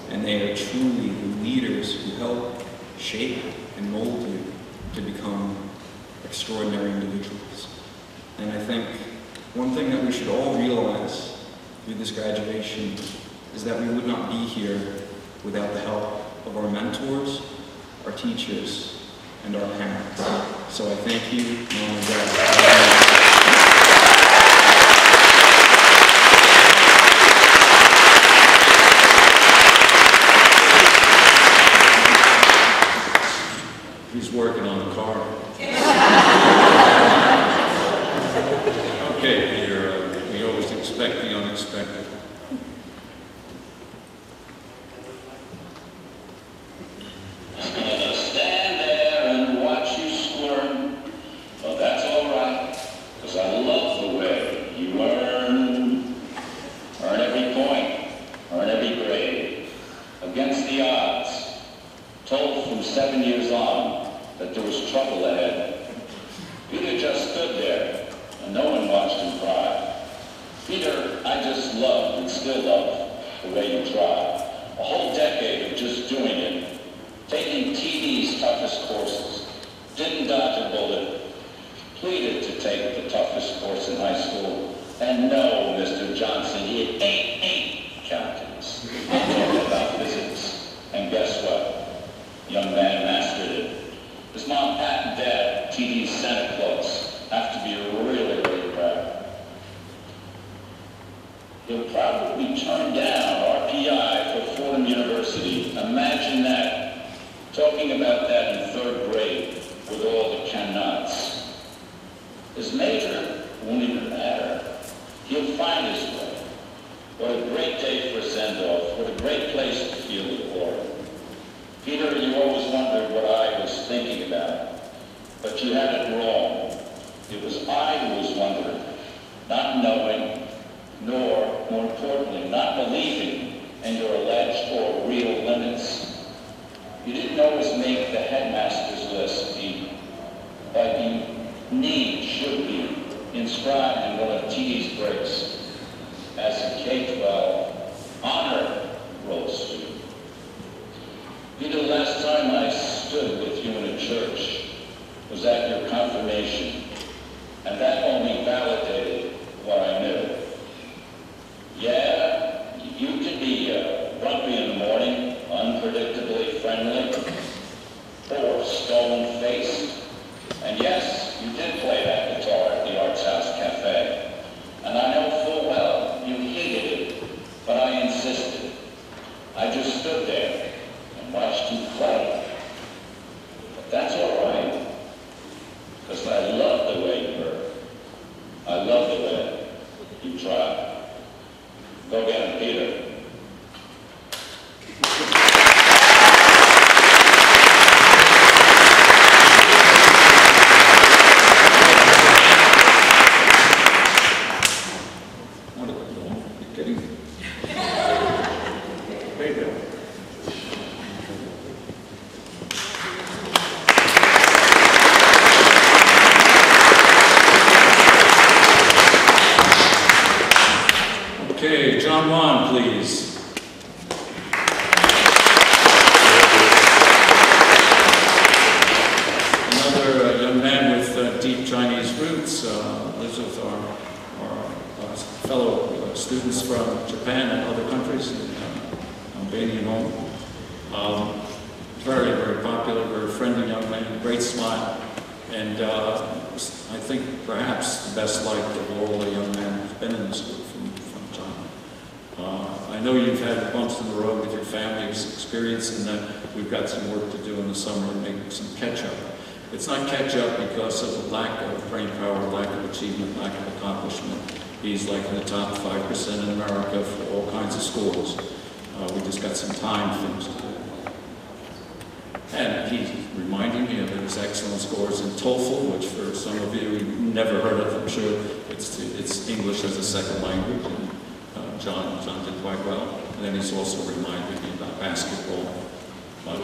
[SPEAKER 3] And they are truly the leaders who help shape and mold you to become extraordinary individuals. And I think one thing that we should all realize through this graduation is that we would not be here without the help of our mentors, our teachers, and our parents. So I thank you, Mom and Dad.
[SPEAKER 1] He's working on the car. Okay, Peter, we always expect the unexpected.
[SPEAKER 8] Stand there and watch you squirm. Well, that's all right, because I love the way you earn every point, earn every grade, against the odds, told from 7 years on that there was trouble ahead. Peter just stood there, and no one watched him cry. Peter, I just loved and still love the way you tried. A whole decade of just doing it, taking TD's toughest courses, didn't dodge a bullet, pleaded to take the toughest course in high school, and no, Mr. Johnson, he had eight calculus. I'm talking about physics. And guess what? Young man mastered it. His mom, Pat, and Dad, TD's Santa Claus, have to be really, really proud. He'll probably turn down our PI for Fordham University. Imagine that. Talking about that in 3rd grade with all the cannots. His major won't even matter. He'll find his way. What a great day for a send-off. What a great place to feel the glory. Peter, you always wondered what I was thinking about, but you had it wrong. It was I who was wondering, not knowing, nor, more importantly, not believing in your alleged or real limits. You didn't always make the headmaster's list, Pete, but you should be inscribed in one of TD's breaks as a K-12 honor roll student. Peter, the last time I stood with you in a church was at your confirmation, and that only validated what I knew. Yeah, you can be grumpy in the morning, unpredictably friendly, or stone-faced. And yes, you did play that guitar at the Arts House Cafe. And I know full well you hated it, but I insisted. I just stood there and watched you play. But that's all right, because I love the way you work. I love the way you try. Go get him, Peter.
[SPEAKER 1] Okay, John Wan, please. Another young man with deep Chinese roots, lives with our fellow students from Japan and other countries in Albanian home. Very, very popular, very friendly young man, great smile, and I think perhaps the best liked of all the young men who's been in the school from China. I know you've had bumps in the road with your family's experience, and that we've got some work to do in the summer to make some catch-up. It's not catch-up because of the lack of brain power, lack of achievement, lack of accomplishment. He's like in the top 5% in America for all kinds of scores. We just got some time things to do. And he's reminding me of his excellent scores in TOEFL, which for some of you never heard of, I'm sure. It's English as a second language, and John did quite well. And then he's also reminded me about basketball. But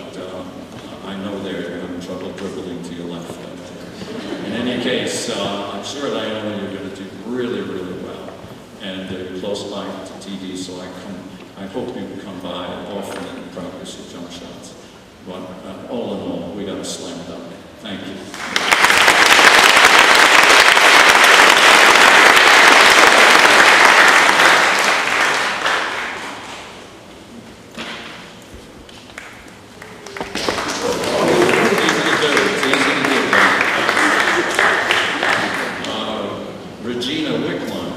[SPEAKER 1] I know there you're having trouble dribbling to your left out there. In any case, I'm sure, Diana, you're going to do really, really well. And you're close by to TD, so I hope you come by often and practice your jump shots. But all in all, we got a slam dunk. Thank you. Regina Wickline.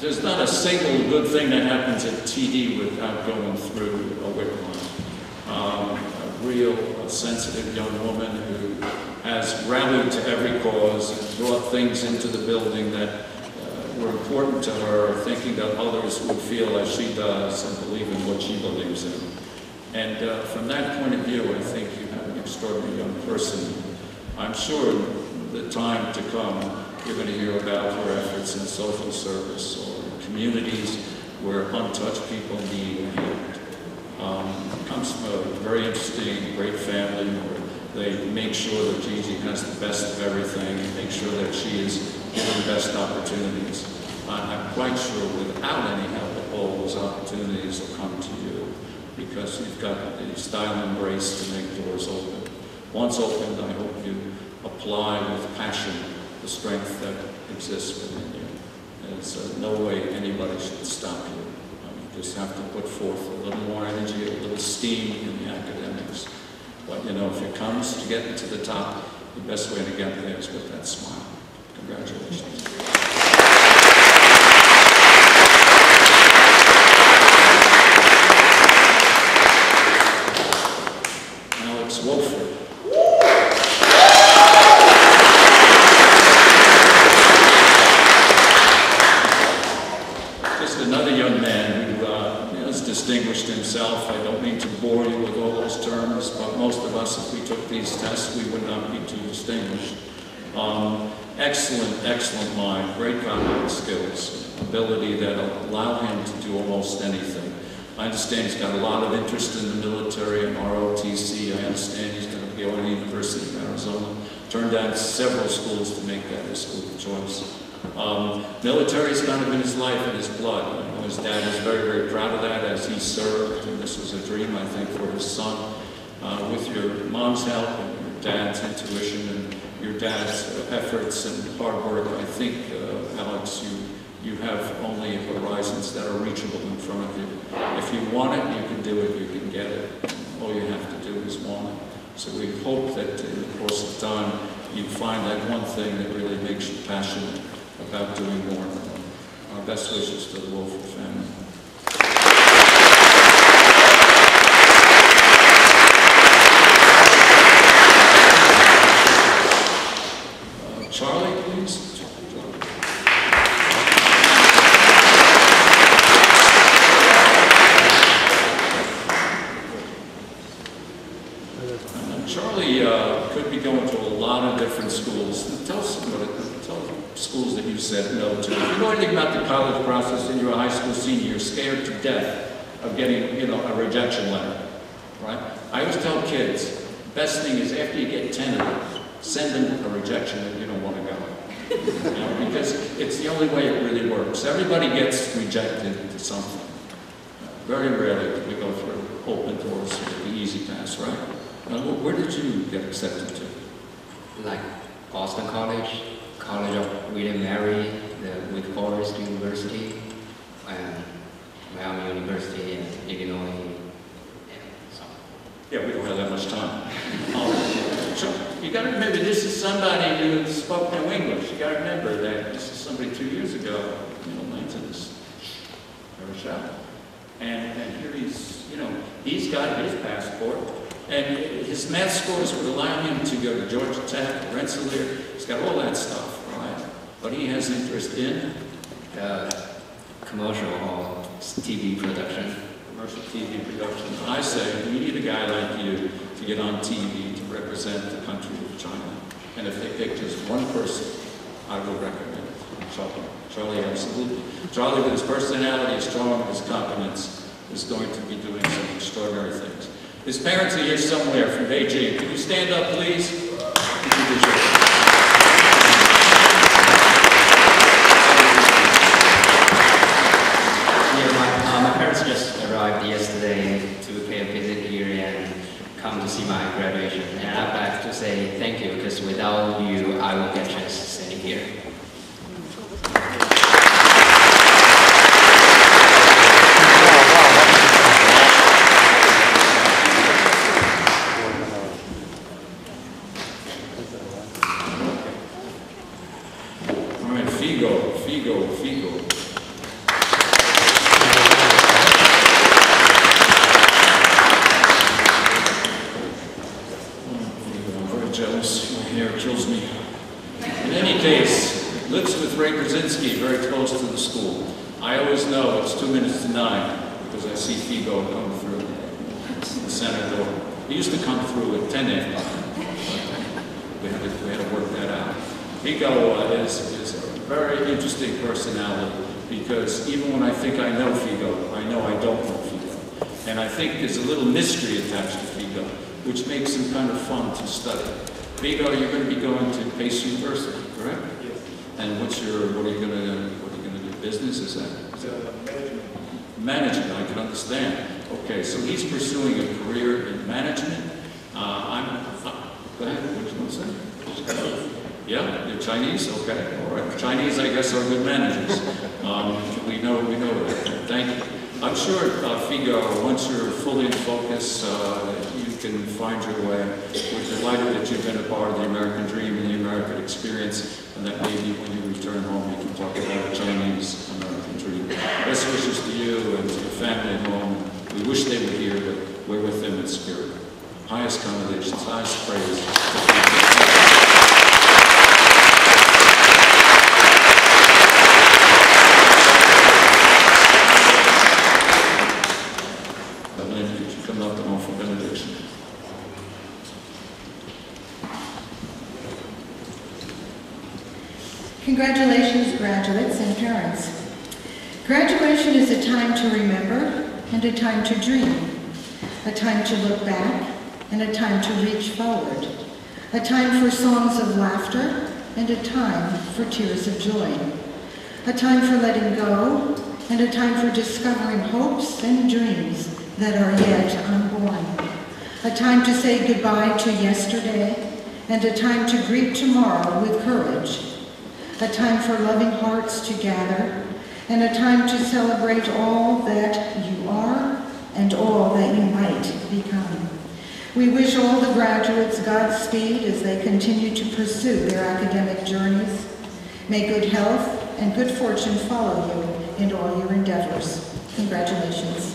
[SPEAKER 1] There's not a single good thing that happens at TD without going through a Wickline. A real sensitive young woman who has rallied to every cause and brought things into the building that were important to her, thinking that others would feel as she does and believe in what she believes in. And from that point of view, I think you have an extraordinary young person. I'm sure the time to come, you're going to hear about her efforts in social service or in communities where untouched people need a hand. Comes from a very interesting, great family where they make sure that Gigi has the best of everything and make sure that she is given the best opportunities. I'm quite sure without any help at all, those opportunities will come to you because you've got the style and grace to make doors open. Once opened, I hope you apply with passion the strength that exists within you. There's no way anybody should stop you. You just have to put forth a little more energy, a little steam in the academics. But you know, if it comes to getting to the top, the best way to get there is with that smile. Congratulations. Alex Wolford. Just another young man who has distinguished himself. I don't mean to bore you with all those terms, but most of us, if we took these tests, we would not be too distinguished. Excellent, excellent mind, great cognitive skills, ability that allow him to do almost anything. I understand he's got a lot of interest in the military and ROTC. I understand he's going to go to the University of Arizona. Turned down several schools to make that his school of choice. Military is kind of in his life and his blood. You know, his dad is very, very proud of that as he served, and this was a dream, I think, for his son. With your mom's help and your dad's intuition and your dad's efforts and hard work, I think, Alex, you have only horizons that are reachable in front of you. If you want it, you can do it, you can get it. All you have to do is want it. So we hope that in the course of time, you find that one thing that really makes you passionate about doing more. Our best wishes to the Wolford family. Charlie, please. Charlie could be going to a lot of different schools. Tell schools that you said no to. If you know anything about the college process and you're a high school senior, you're scared to death of getting, you know, a rejection letter, right? I always tell kids, the best thing is after you get 10 of them, send them a rejection if you don't want to go. You know, because it's the only way it really works. Everybody gets rejected to something. Very rarely do we go through open doors with the easy pass, right? Now, where did you get accepted to?
[SPEAKER 13] Like Boston College, College of William Mary, the Wake Forest University, and Miami University, and Illinois.
[SPEAKER 1] Yeah, we don't have that much time. So you got to remember, this is somebody who spoke no English. You got to remember that this is somebody 2 years ago, you know, went to this shop, and here he's, you know, he's got his passport, and his math scores would allow him to go to Georgia Tech, Rensselaer. He's got all that stuff, right? But he has interest in
[SPEAKER 13] commercial or TV production.
[SPEAKER 1] Commercial TV production. I say we need a guy like you to get on TV to represent the country of China. And if they pick just one person, I would recommend it. Charlie, absolutely. Charlie, with his personality, his strong, his competence, is going to be doing some extraordinary things. His parents are here somewhere from Beijing. Can you stand up, please?
[SPEAKER 13] My parents just arrived yesterday to pay a visit here and come to see my graduation. And I'd like to say thank you, because without you, I won't get a chance to stay here.
[SPEAKER 1] All right, Figo. I'm very jealous. My hair kills me. In any case, lives with Ray Brzezinski, very close to the school. I always know it's 2 minutes to 9 because I see Figo come through the center door. He used to come through at 10 after. We had to work that out. Figo is a very interesting personality because even when I think I know Figo, I know I don't know Figo. And I think there's a little mystery attached to Figo, which makes him kind of fun to study. Figo, you're going to be going to Pace University, correct? Yes. And what are you going to do? Business, is that? Management. Management, I can understand. Okay, so he's pursuing a career in management. Go ahead, what do you want to say? Yeah, you're Chinese? Okay, all right. Chinese, I guess, are good managers. We know that. Thank you. I'm sure, Figo, once you're fully in focus, you can find your way. We're delighted that you've been a part of the American dream and the American experience, and that maybe when you return home, you can talk about the Chinese American dream. Best wishes to you and to your family at home. We wish they were here, but we're with them in spirit. Highest commendations, highest praise.
[SPEAKER 9] Congratulations, graduates and parents. Graduation is a time to remember and a time to dream, a time to look back and a time to reach forward, a time for songs of laughter and a time for tears of joy, a time for letting go and a time for discovering hopes and dreams that are yet unborn, a time to say goodbye to yesterday and a time to greet tomorrow with courage, a time for loving hearts to gather, and a time to celebrate all that you are and all that you might become. We wish all the graduates Godspeed as they continue to pursue their academic journeys. May good health and good fortune follow you in all your endeavors. Congratulations.